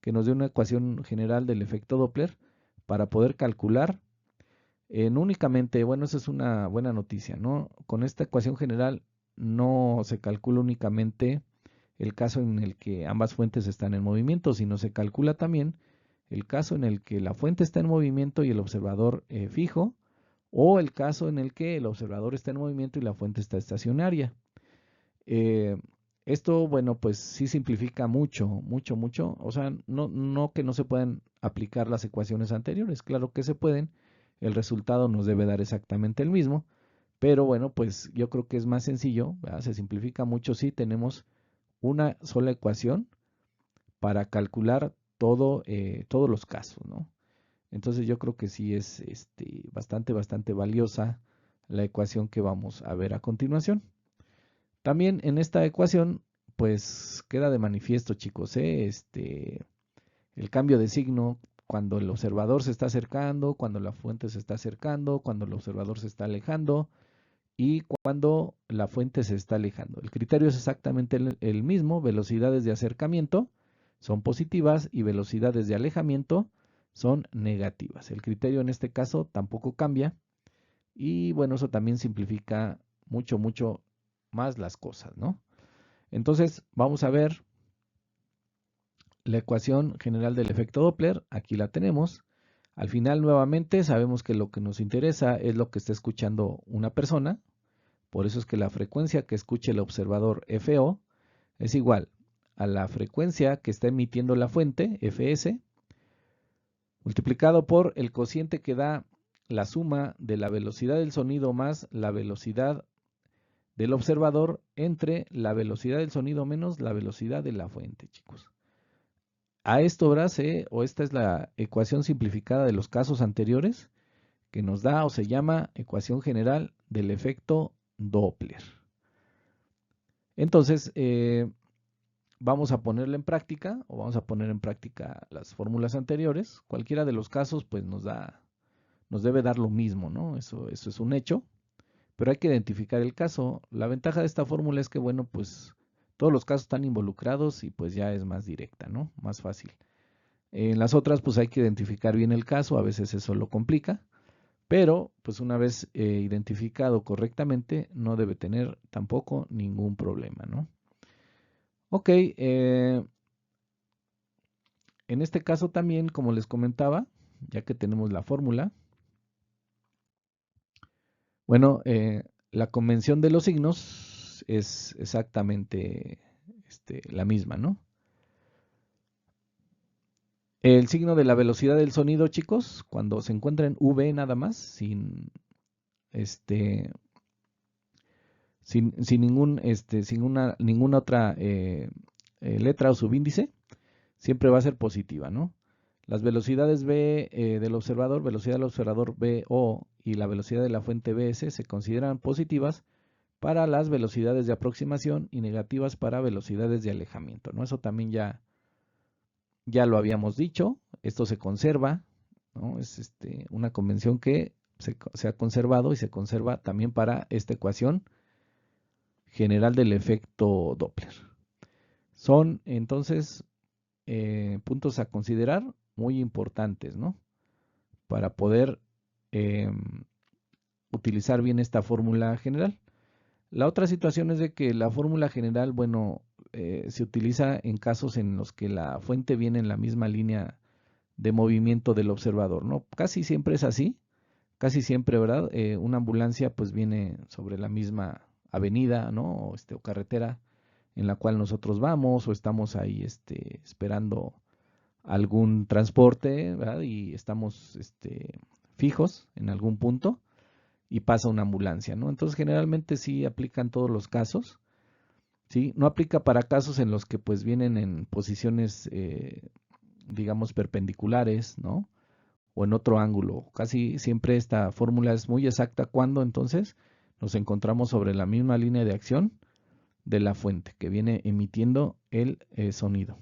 que nos dé una ecuación general del efecto Doppler para poder calcular no únicamente, bueno, esa es una buena noticia, ¿no? Con esta ecuación general no se calcula únicamente el caso en el que ambas fuentes están en movimiento, sino se calcula también el caso en el que la fuente está en movimiento y el observador fijo, o el caso en el que el observador está en movimiento y la fuente está estacionaria. Eh, Esto, bueno, pues sí simplifica mucho, mucho, mucho. O sea, no que no se puedan aplicar las ecuaciones anteriores, claro que se pueden. El resultado nos debe dar exactamente el mismo, pero bueno, pues yo creo que es más sencillo, ¿verdad? Se simplifica mucho si tenemos una sola ecuación para calcular todos los casos, ¿no? Entonces yo creo que sí es bastante valiosa la ecuación que vamos a ver a continuación. También en esta ecuación, pues queda de manifiesto, chicos, el cambio de signo cuando el observador se está acercando, cuando la fuente se está acercando, cuando el observador se está alejando y cuando la fuente se está alejando. El criterio es exactamente el mismo, velocidades de acercamiento son positivas y velocidades de alejamiento son negativas. El criterio en este caso tampoco cambia y bueno, eso también simplifica mucho, mucho más las cosas, ¿no? Entonces, vamos a ver la ecuación general del efecto Doppler. Aquí la tenemos. Al final, nuevamente, sabemos que lo que nos interesa es lo que está escuchando una persona. Por eso es que la frecuencia que escuche el observador FO es igual a la frecuencia que está emitiendo la fuente, Fs, multiplicado por el cociente que da la suma de la velocidad del sonido más la velocidad del observador entre la velocidad del sonido menos la velocidad de la fuente, chicos. A esto, o esta es la ecuación simplificada de los casos anteriores, que nos da o se llama ecuación general del efecto Doppler. Entonces, vamos a ponerla en práctica, o vamos a poner en práctica las fórmulas anteriores. Cualquiera de los casos, pues nos debe dar lo mismo, ¿no? Eso es un hecho, pero hay que identificar el caso. La ventaja de esta fórmula es que, bueno, pues todos los casos están involucrados y pues ya es más directa, ¿no? Más fácil. En las otras, pues hay que identificar bien el caso, a veces eso lo complica, pero pues una vez identificado correctamente, no debe tener tampoco ningún problema, ¿no? Ok, en este caso también, como les comentaba, ya que tenemos la fórmula, bueno, la convención de los signos es exactamente la misma, ¿no? El signo de la velocidad del sonido, chicos, cuando se encuentra en V nada más, este, sin ninguna otra letra o subíndice, siempre va a ser positiva, ¿no? Las velocidades V del observador, velocidad del observador VO y la velocidad de la fuente BS se consideran positivas para las velocidades de aproximación y negativas para velocidades de alejamiento, ¿no? Eso también ya lo habíamos dicho, esto se conserva, ¿no? Es una convención que se ha conservado y se conserva también para esta ecuación general del efecto Doppler. Son entonces puntos a considerar muy importantes, ¿no? Para poder eh, utilizar bien esta fórmula general. La otra situación es de que la fórmula general, bueno, se utiliza en casos en los que la fuente viene en la misma línea de movimiento del observador, ¿no? Casi siempre es así, casi siempre, ¿verdad? Una ambulancia pues viene sobre la misma avenida, ¿no? O carretera en la cual nosotros vamos o estamos ahí esperando algún transporte, ¿verdad? Y estamos fijos en algún punto y pasa una ambulancia, ¿no? Entonces generalmente sí aplican todos los casos, ¿sí? No aplica para casos en los que pues vienen en posiciones, digamos, perpendiculares, ¿no? O en otro ángulo. Casi siempre esta fórmula es muy exacta cuando entonces nos encontramos sobre la misma línea de acción de la fuente que viene emitiendo el sonido.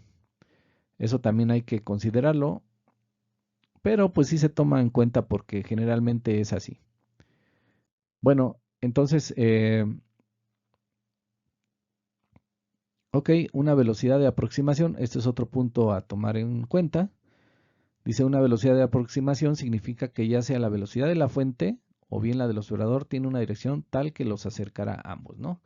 Eso también hay que considerarlo, pero pues sí se toma en cuenta porque generalmente es así. Bueno, entonces, ok, una velocidad de aproximación, este es otro punto a tomar en cuenta. Dice una velocidad de aproximación significa que ya sea la velocidad de la fuente o bien la del observador tiene una dirección tal que los acercará a ambos, ¿no?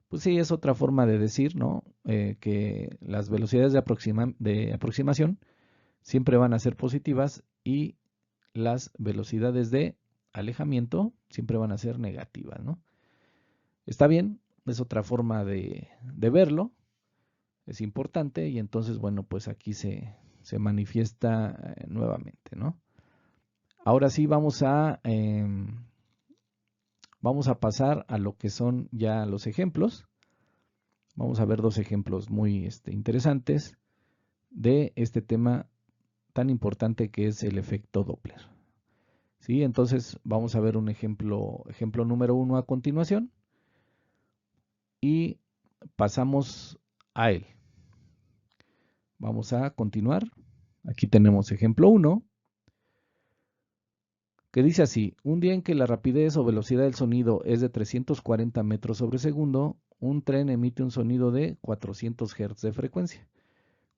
Pues sí, es otra forma de decir, ¿no? Que las velocidades de aproximación siempre van a ser positivas y las velocidades de alejamiento siempre van a ser negativas, ¿no? Está bien, es otra forma de verlo, es importante y entonces, bueno, pues aquí se manifiesta nuevamente, ¿no? Ahora sí vamos a pasar a lo que son ya los ejemplos. Vamos a ver dos ejemplos muy interesantes de este tema tan importante que es el efecto Doppler. ¿Sí? Entonces vamos a ver un ejemplo número 1 a continuación y pasamos a él. Vamos a continuar. Aquí tenemos ejemplo 1 que dice así: un día en que la rapidez o velocidad del sonido es de 340 metros sobre segundo, un tren emite un sonido de 400 Hz de frecuencia.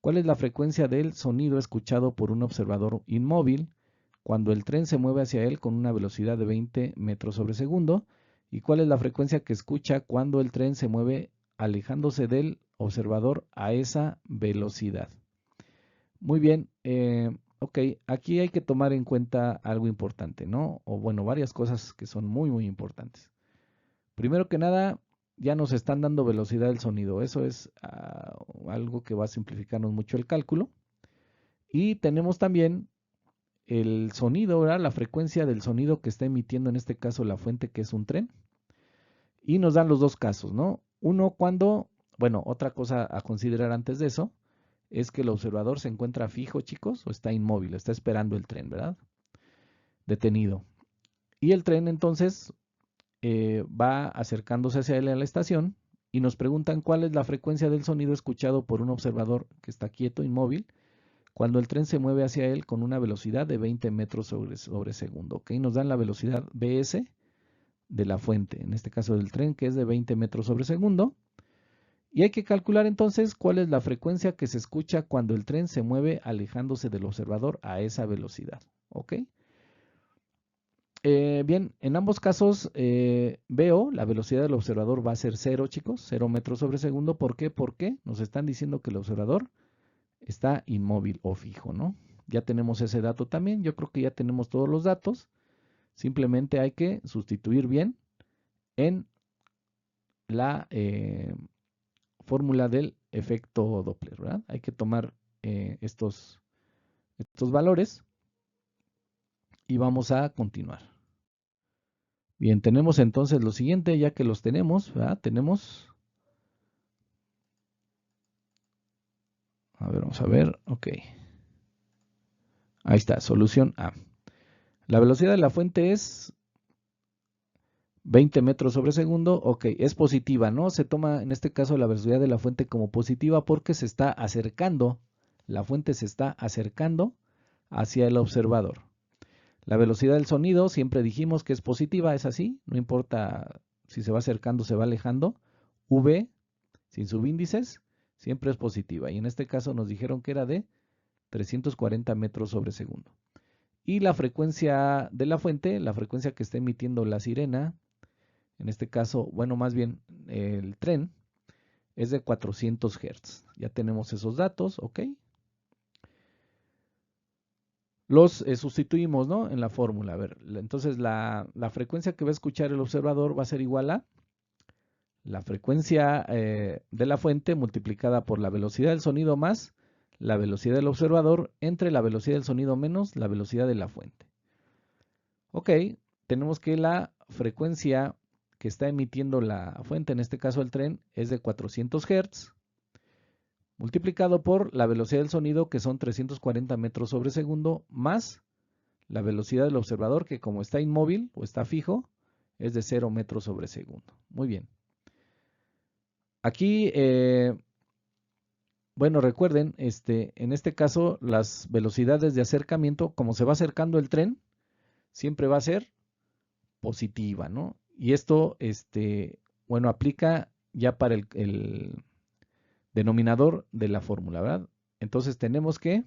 ¿Cuál es la frecuencia del sonido escuchado por un observador inmóvil cuando el tren se mueve hacia él con una velocidad de 20 metros sobre segundo? ¿Y cuál es la frecuencia que escucha cuando el tren se mueve alejándose del observador a esa velocidad? Muy bien, ok, aquí hay que tomar en cuenta algo importante, ¿no? O bueno, varias cosas que son muy, muy importantes. Primero que nada, ya nos están dando velocidad del sonido. Eso es algo que va a simplificarnos mucho el cálculo. Y tenemos también el sonido, ¿verdad? La frecuencia del sonido que está emitiendo en este caso la fuente, que es un tren. Y nos dan los dos casos, ¿no? Uno cuando, bueno, otra cosa a considerar antes de eso es que el observador se encuentra fijo, chicos, o está inmóvil, está esperando el tren, ¿verdad? Detenido. Y el tren entonces va acercándose hacia él a la estación y nos preguntan cuál es la frecuencia del sonido escuchado por un observador que está quieto, inmóvil, cuando el tren se mueve hacia él con una velocidad de 20 metros sobre segundo. ¿Ok? Nos dan la velocidad BS de la fuente, en este caso del tren, que es de 20 metros sobre segundo. Y hay que calcular entonces cuál es la frecuencia que se escucha cuando el tren se mueve alejándose del observador a esa velocidad. ¿Ok? Bien, en ambos casos veo la velocidad del observador va a ser 0, chicos, 0 metros sobre segundo. ¿Por qué? Porque nos están diciendo que el observador está inmóvil o fijo, ¿no? Ya tenemos ese dato también. Yo creo que ya tenemos todos los datos. Simplemente hay que sustituir bien en la fórmula del efecto Doppler, ¿verdad? Hay que tomar estos valores y vamos a continuar. Bien, tenemos entonces lo siguiente, ya que los tenemos, ¿verdad? Tenemos, a ver, vamos a ver, ok. Ahí está, solución A. La velocidad de la fuente es 20 metros sobre segundo, ok, es positiva, ¿no? Se toma en este caso la velocidad de la fuente como positiva porque se está acercando, la fuente se está acercando hacia el observador. La velocidad del sonido siempre dijimos que es positiva, es así, no importa si se va acercando o se va alejando. V, sin subíndices, siempre es positiva. Y en este caso nos dijeron que era de 340 metros sobre segundo. Y la frecuencia de la fuente, la frecuencia que está emitiendo la sirena, en este caso, bueno, más bien el tren, es de 400 Hz. Ya tenemos esos datos, ¿ok? Los sustituimos, ¿no? En la fórmula. A ver, entonces la frecuencia que va a escuchar el observador va a ser igual a la frecuencia de la fuente multiplicada por la velocidad del sonido más la velocidad del observador entre la velocidad del sonido menos la velocidad de la fuente. Ok, tenemos que la frecuencia que está emitiendo la fuente, en este caso el tren, es de 400 Hz, multiplicado por la velocidad del sonido, que son 340 metros sobre segundo, más la velocidad del observador, que como está inmóvil o está fijo, es de 0 metros sobre segundo. Muy bien. Aquí, bueno, recuerden, en este caso, las velocidades de acercamiento, como se va acercando el tren, siempre va a ser positiva, ¿no? Y esto, bueno, aplica ya para el denominador de la fórmula, ¿verdad? Entonces tenemos que,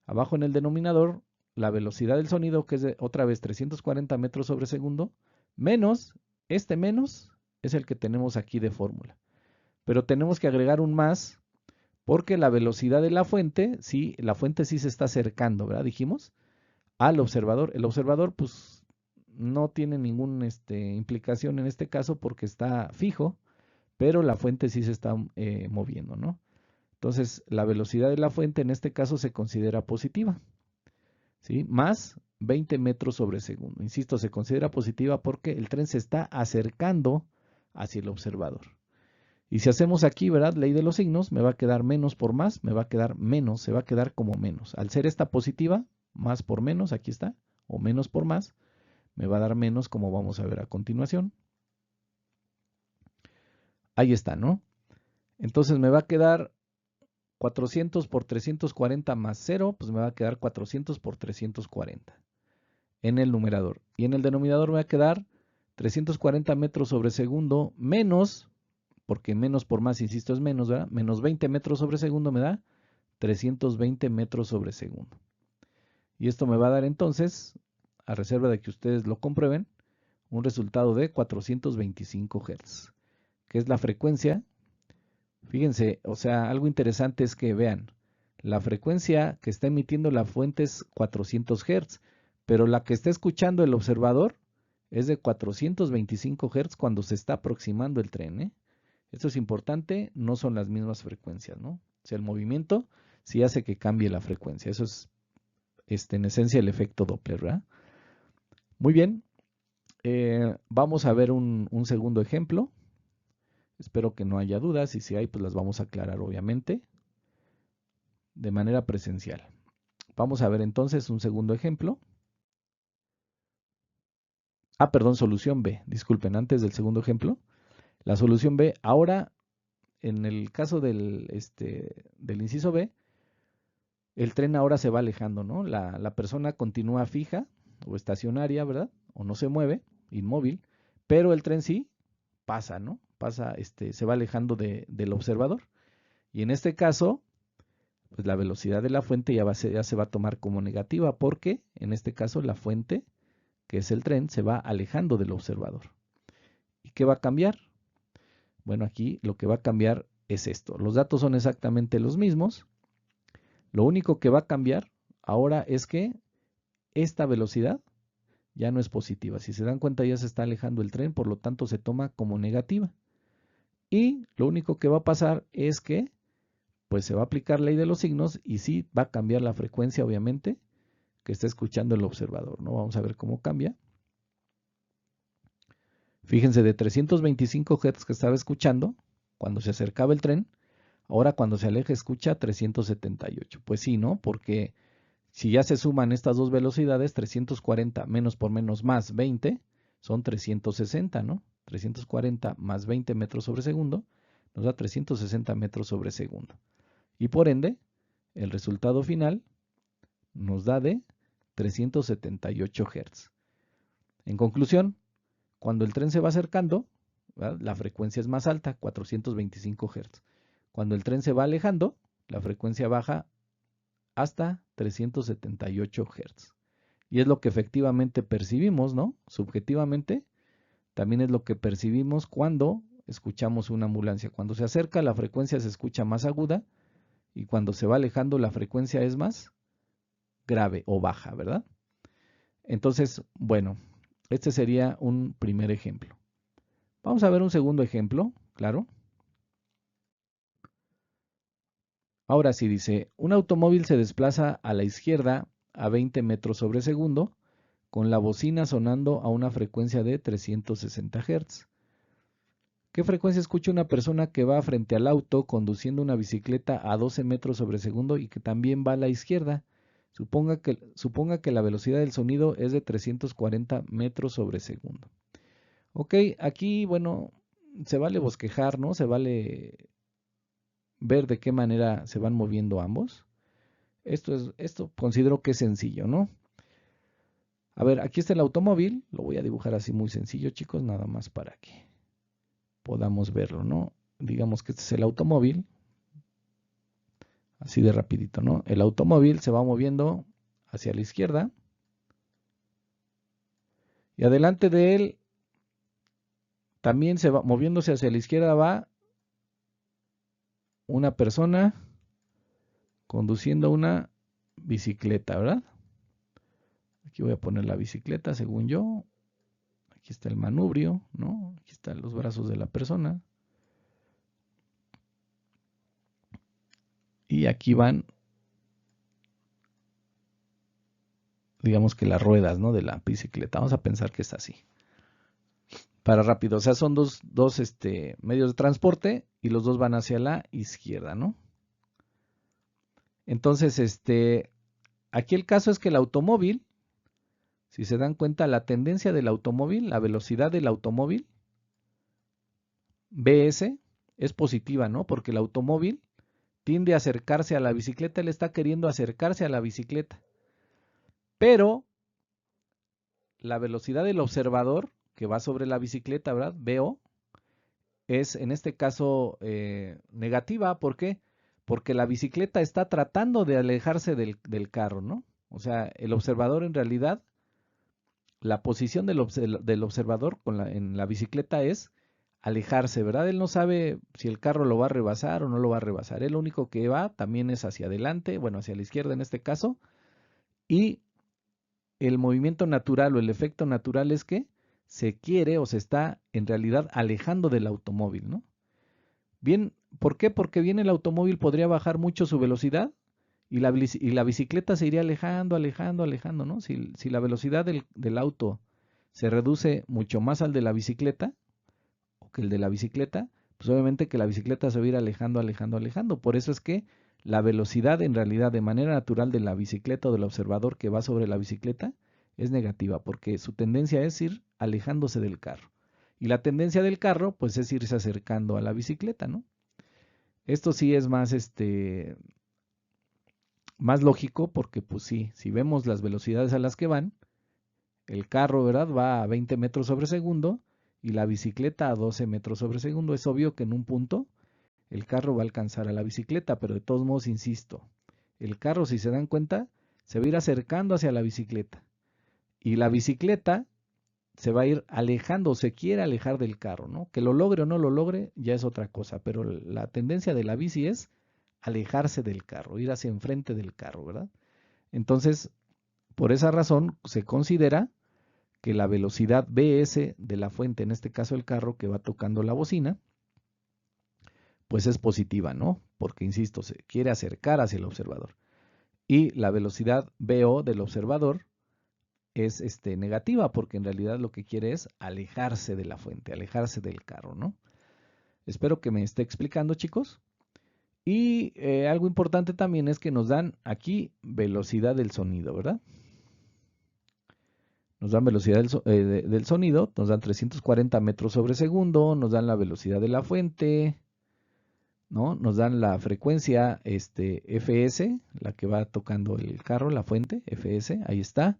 abajo en el denominador, la velocidad del sonido, que es de, otra vez 340 metros sobre segundo, menos, menos es el que tenemos aquí de fórmula. Pero tenemos que agregar un más, porque la velocidad de la fuente sí se está acercando, ¿verdad? Dijimos, al observador. El observador, pues, no tiene ninguna implicación en este caso porque está fijo, pero la fuente sí se está moviendo, ¿no? Entonces, la velocidad de la fuente en este caso se considera positiva, ¿sí? Más 20 metros sobre segundo. Insisto, se considera positiva porque el tren se está acercando hacia el observador. Y si hacemos aquí, ¿verdad? Ley de los signos, me va a quedar menos por más, me va a quedar menos, se va a quedar como menos. Al ser esta positiva, más por menos, aquí está, o menos por más, me va a dar menos, como vamos a ver a continuación. Ahí está, ¿no? Entonces me va a quedar 400 por 340 más 0, pues me va a quedar 400 por 340 en el numerador. Y en el denominador me va a quedar 340 metros sobre segundo menos, porque menos por más, insisto, es menos, ¿verdad? Menos 20 metros sobre segundo me da 320 metros sobre segundo. Y esto me va a dar entonces, a reserva de que ustedes lo comprueben, un resultado de 425 Hz, que es la frecuencia. Fíjense, o sea, algo interesante es que vean, la frecuencia que está emitiendo la fuente es 400 Hz, pero la que está escuchando el observador es de 425 Hz cuando se está aproximando el tren, ¿eh? Esto es importante, no son las mismas frecuencias, ¿no? O sea, el movimiento sí hace que cambie la frecuencia. Eso es, en esencia, el efecto Doppler, ¿verdad? Muy bien, vamos a ver un segundo ejemplo. Espero que no haya dudas y si hay, pues las vamos a aclarar, obviamente, de manera presencial. Vamos a ver entonces un segundo ejemplo. Perdón, solución B. Disculpen, antes del segundo ejemplo. La solución B, ahora, en el caso del inciso B, el tren ahora se va alejando, ¿no? La persona continúa fija o estacionaria, ¿verdad? O no se mueve, inmóvil, pero el tren sí pasa, ¿no? Pasa, se va alejando del observador. Y en este caso, pues la velocidad de la fuente ya se va a tomar como negativa, porque en este caso la fuente, que es el tren, se va alejando del observador. ¿Y qué va a cambiar? Bueno, aquí lo que va a cambiar es esto. Los datos son exactamente los mismos. Lo único que va a cambiar ahora es que esta velocidad ya no es positiva. Si se dan cuenta, ya se está alejando el tren, por lo tanto se toma como negativa. Y lo único que va a pasar es que pues se va a aplicar ley de los signos y sí va a cambiar la frecuencia, obviamente, que está escuchando el observador, ¿no? Vamos a ver cómo cambia. Fíjense, de 325 Hz que estaba escuchando cuando se acercaba el tren, ahora cuando se aleja escucha 378. Pues sí, ¿no? Porque si ya se suman estas dos velocidades, 340 menos por menos más 20, son 360, ¿no? 340 más 20 metros sobre segundo nos da 360 metros sobre segundo. Y por ende, el resultado final nos da de 378 Hz. En conclusión, cuando el tren se va acercando, ¿verdad?, la frecuencia es más alta, 425 Hz. Cuando el tren se va alejando, la frecuencia baja hasta 378 Hz. Y es lo que efectivamente percibimos, ¿no? Subjetivamente, también es lo que percibimos cuando escuchamos una ambulancia. Cuando se acerca, la frecuencia se escucha más aguda y cuando se va alejando, la frecuencia es más grave o baja, ¿verdad? Entonces, bueno, este sería un primer ejemplo. Vamos a ver un segundo ejemplo, claro. Ahora sí dice, un automóvil se desplaza a la izquierda a 20 metros sobre segundo con la bocina sonando a una frecuencia de 360 Hz. ¿Qué frecuencia escucha una persona que va frente al auto conduciendo una bicicleta a 12 metros sobre segundo y que también va a la izquierda? Suponga que la velocidad del sonido es de 340 metros sobre segundo. Ok, aquí, bueno, se vale bosquejar, ¿no? Se vale ver de qué manera se van moviendo ambos. Esto considero que es sencillo, ¿no? A ver, aquí está el automóvil. Lo voy a dibujar así muy sencillo, chicos, nada más para que podamos verlo, ¿no? Digamos que este es el automóvil. Así de rapidito, ¿no? El automóvil se va moviendo hacia la izquierda. Y adelante de él, también se va moviéndose hacia la izquierda, va una persona conduciendo una bicicleta, ¿verdad? Aquí voy a poner la bicicleta, según yo. Aquí está el manubrio, ¿no? Aquí están los brazos de la persona. Y aquí van, digamos que las ruedas, ¿no? De la bicicleta. Vamos a pensar que está así. Para rápido, o sea, son dos medios de transporte y los dos van hacia la izquierda, ¿no? Entonces, aquí el caso es que el automóvil, si se dan cuenta, la tendencia del automóvil, la velocidad del automóvil, BS, es positiva, ¿no? Porque el automóvil tiende a acercarse a la bicicleta, él está queriendo acercarse a la bicicleta. Pero la velocidad del observador que va sobre la bicicleta, ¿verdad? VO, es en este caso negativa. ¿Por qué? Porque la bicicleta está tratando de alejarse del carro, ¿no? O sea, el observador en realidad, la posición del observador en la bicicleta es alejarse, ¿verdad? Él no sabe si el carro lo va a rebasar o no lo va a rebasar. Él lo único que va también es hacia adelante, bueno, hacia la izquierda en este caso, y el movimiento natural o el efecto natural es que se quiere o se está en realidad alejando del automóvil, ¿no? Bien, ¿por qué? Porque bien el automóvil podría bajar mucho su velocidad y la bicicleta se iría alejando, alejando, alejando, ¿no? Si la velocidad del auto se reduce mucho más al de la bicicleta, o que el de la bicicleta, pues obviamente que la bicicleta se va a ir alejando, alejando, alejando. Por eso es que la velocidad en realidad de manera natural de la bicicleta o del observador que va sobre la bicicleta es negativa, porque su tendencia es ir alejándose del carro. Y la tendencia del carro, pues es irse acercando a la bicicleta, ¿no? Esto sí es más lógico porque, pues sí, si vemos las velocidades a las que van, el carro, ¿verdad? Va a 20 metros sobre segundo y la bicicleta a 12 metros sobre segundo. Es obvio que en un punto el carro va a alcanzar a la bicicleta, pero de todos modos, insisto, el carro, si se dan cuenta, se va a ir acercando hacia la bicicleta y la bicicleta se va a ir alejando, se quiere alejar del carro, ¿no? Que lo logre o no lo logre ya es otra cosa, pero la tendencia de la bici es alejarse del carro, ir hacia enfrente del carro, ¿verdad? Entonces, por esa razón se considera que la velocidad BS de la fuente, en este caso el carro que va tocando la bocina, pues es positiva, ¿no? Porque, insisto, se quiere acercar hacia el observador. Y la velocidad BO del observador es negativa, porque en realidad lo que quiere es alejarse de la fuente, alejarse del carro, ¿no? Espero que me esté explicando, chicos. Y algo importante también es que nos dan aquí velocidad del sonido, ¿verdad? Nos dan velocidad del sonido, nos dan 340 metros sobre segundo, nos dan la velocidad de la fuente, ¿no? Nos dan la frecuencia FS, la que va tocando el carro, la fuente, FS, ahí está.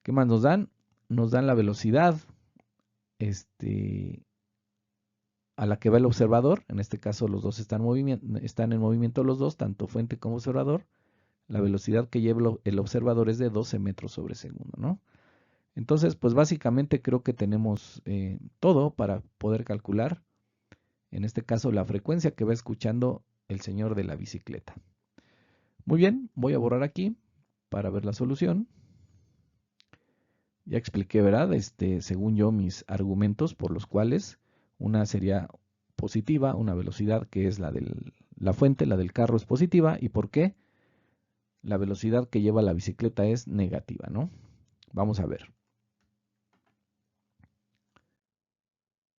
¿Qué más nos dan? Nos dan la velocidad a la que va el observador, en este caso los dos están en movimiento los dos, tanto fuente como observador. La velocidad que lleva el observador es de 12 metros sobre segundo, ¿no? Entonces, pues básicamente creo que tenemos todo para poder calcular, en este caso, la frecuencia que va escuchando el señor de la bicicleta. Muy bien, voy a borrar aquí para ver la solución. Ya expliqué, ¿verdad? Según yo, mis argumentos por los cuales una sería positiva, una velocidad que es la la fuente, la del carro, es positiva. ¿Y por qué? La velocidad que lleva la bicicleta es negativa, ¿no? Vamos a ver.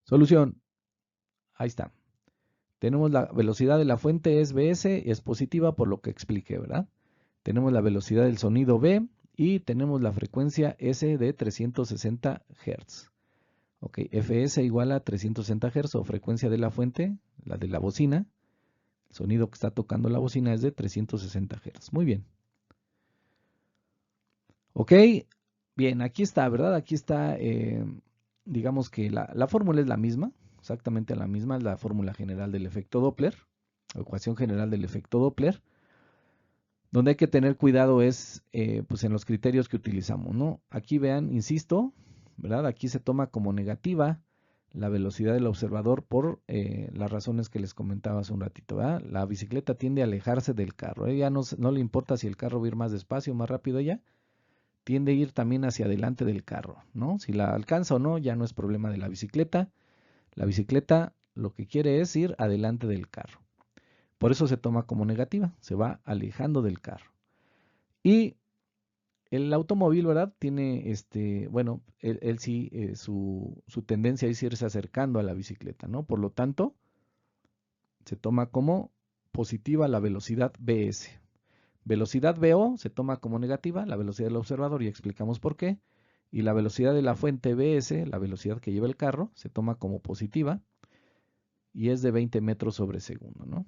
Solución. Ahí está. Tenemos la velocidad de la fuente es Bs, es positiva por lo que expliqué, ¿verdad? Tenemos la velocidad del sonido B y tenemos la frecuencia S de 360 Hz. Ok, Fs igual a 360 Hz o frecuencia de la fuente, la de la bocina. El sonido que está tocando la bocina es de 360 Hz. Muy bien. Ok, bien, aquí está, ¿verdad? Aquí está, digamos que la fórmula es la misma, exactamente la misma, es la fórmula general del efecto Doppler, la ecuación general del efecto Doppler. Donde hay que tener cuidado es pues en los criterios que utilizamos, ¿no? Aquí vean, insisto, ¿verdad? Aquí se toma como negativa la velocidad del observador por las razones que les comentaba hace un ratito, ¿verdad? La bicicleta tiende a alejarse del carro, ella no le importa si el carro va a ir más despacio o más rápido, ella tiende a ir también hacia adelante del carro, ¿no? Si la alcanza o no, ya no es problema de la bicicleta lo que quiere es ir adelante del carro. Por eso se toma como negativa, se va alejando del carro. Y el automóvil, ¿verdad? Tiene, bueno, él sí, su tendencia es irse acercando a la bicicleta, ¿no? Por lo tanto, se toma como positiva la velocidad Bs. Velocidad BO se toma como negativa, la velocidad del observador, y explicamos por qué. Y la velocidad de la fuente Bs, la velocidad que lleva el carro, se toma como positiva y es de 20 metros sobre segundo, ¿no?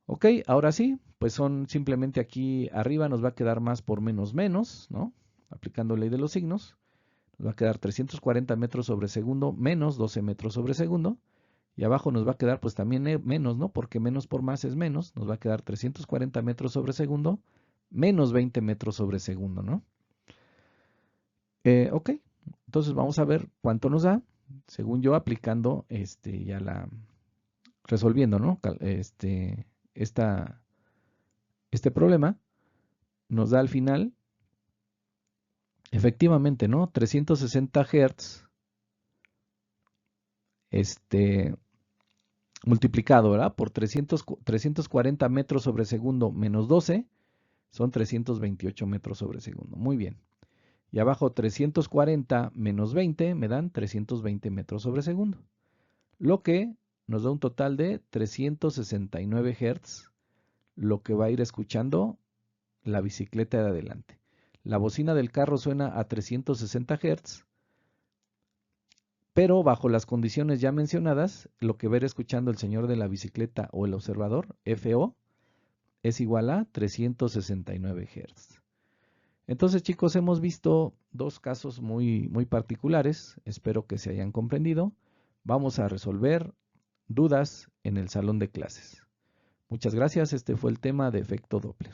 Ok, ahora sí, pues son simplemente aquí arriba nos va a quedar más por menos menos, ¿no? Aplicando ley de los signos, nos va a quedar 340 metros sobre segundo menos 12 metros sobre segundo. Y abajo nos va a quedar pues también menos, ¿no? Porque menos por más es menos, nos va a quedar 340 metros sobre segundo menos 20 metros sobre segundo, ¿no? Ok, entonces vamos a ver cuánto nos da, según yo aplicando, resolviendo, ¿no? Este problema nos da al final, efectivamente, ¿no? 360 Hz, multiplicado, ¿verdad? Por 340 metros sobre segundo menos 12, son 328 metros sobre segundo. Muy bien. Y abajo 340 menos 20 me dan 320 metros sobre segundo. Lo que nos da un total de 369 Hz, lo que va a ir escuchando la bicicleta de adelante. La bocina del carro suena a 360 Hz, pero bajo las condiciones ya mencionadas, lo que va a ir escuchando el señor de la bicicleta o el observador, FO, es igual a 369 Hz. Entonces, chicos, hemos visto dos casos muy particulares. Espero que se hayan comprendido. Vamos a resolver dudas en el salón de clases. Muchas gracias. Este fue el tema de efecto Doppler.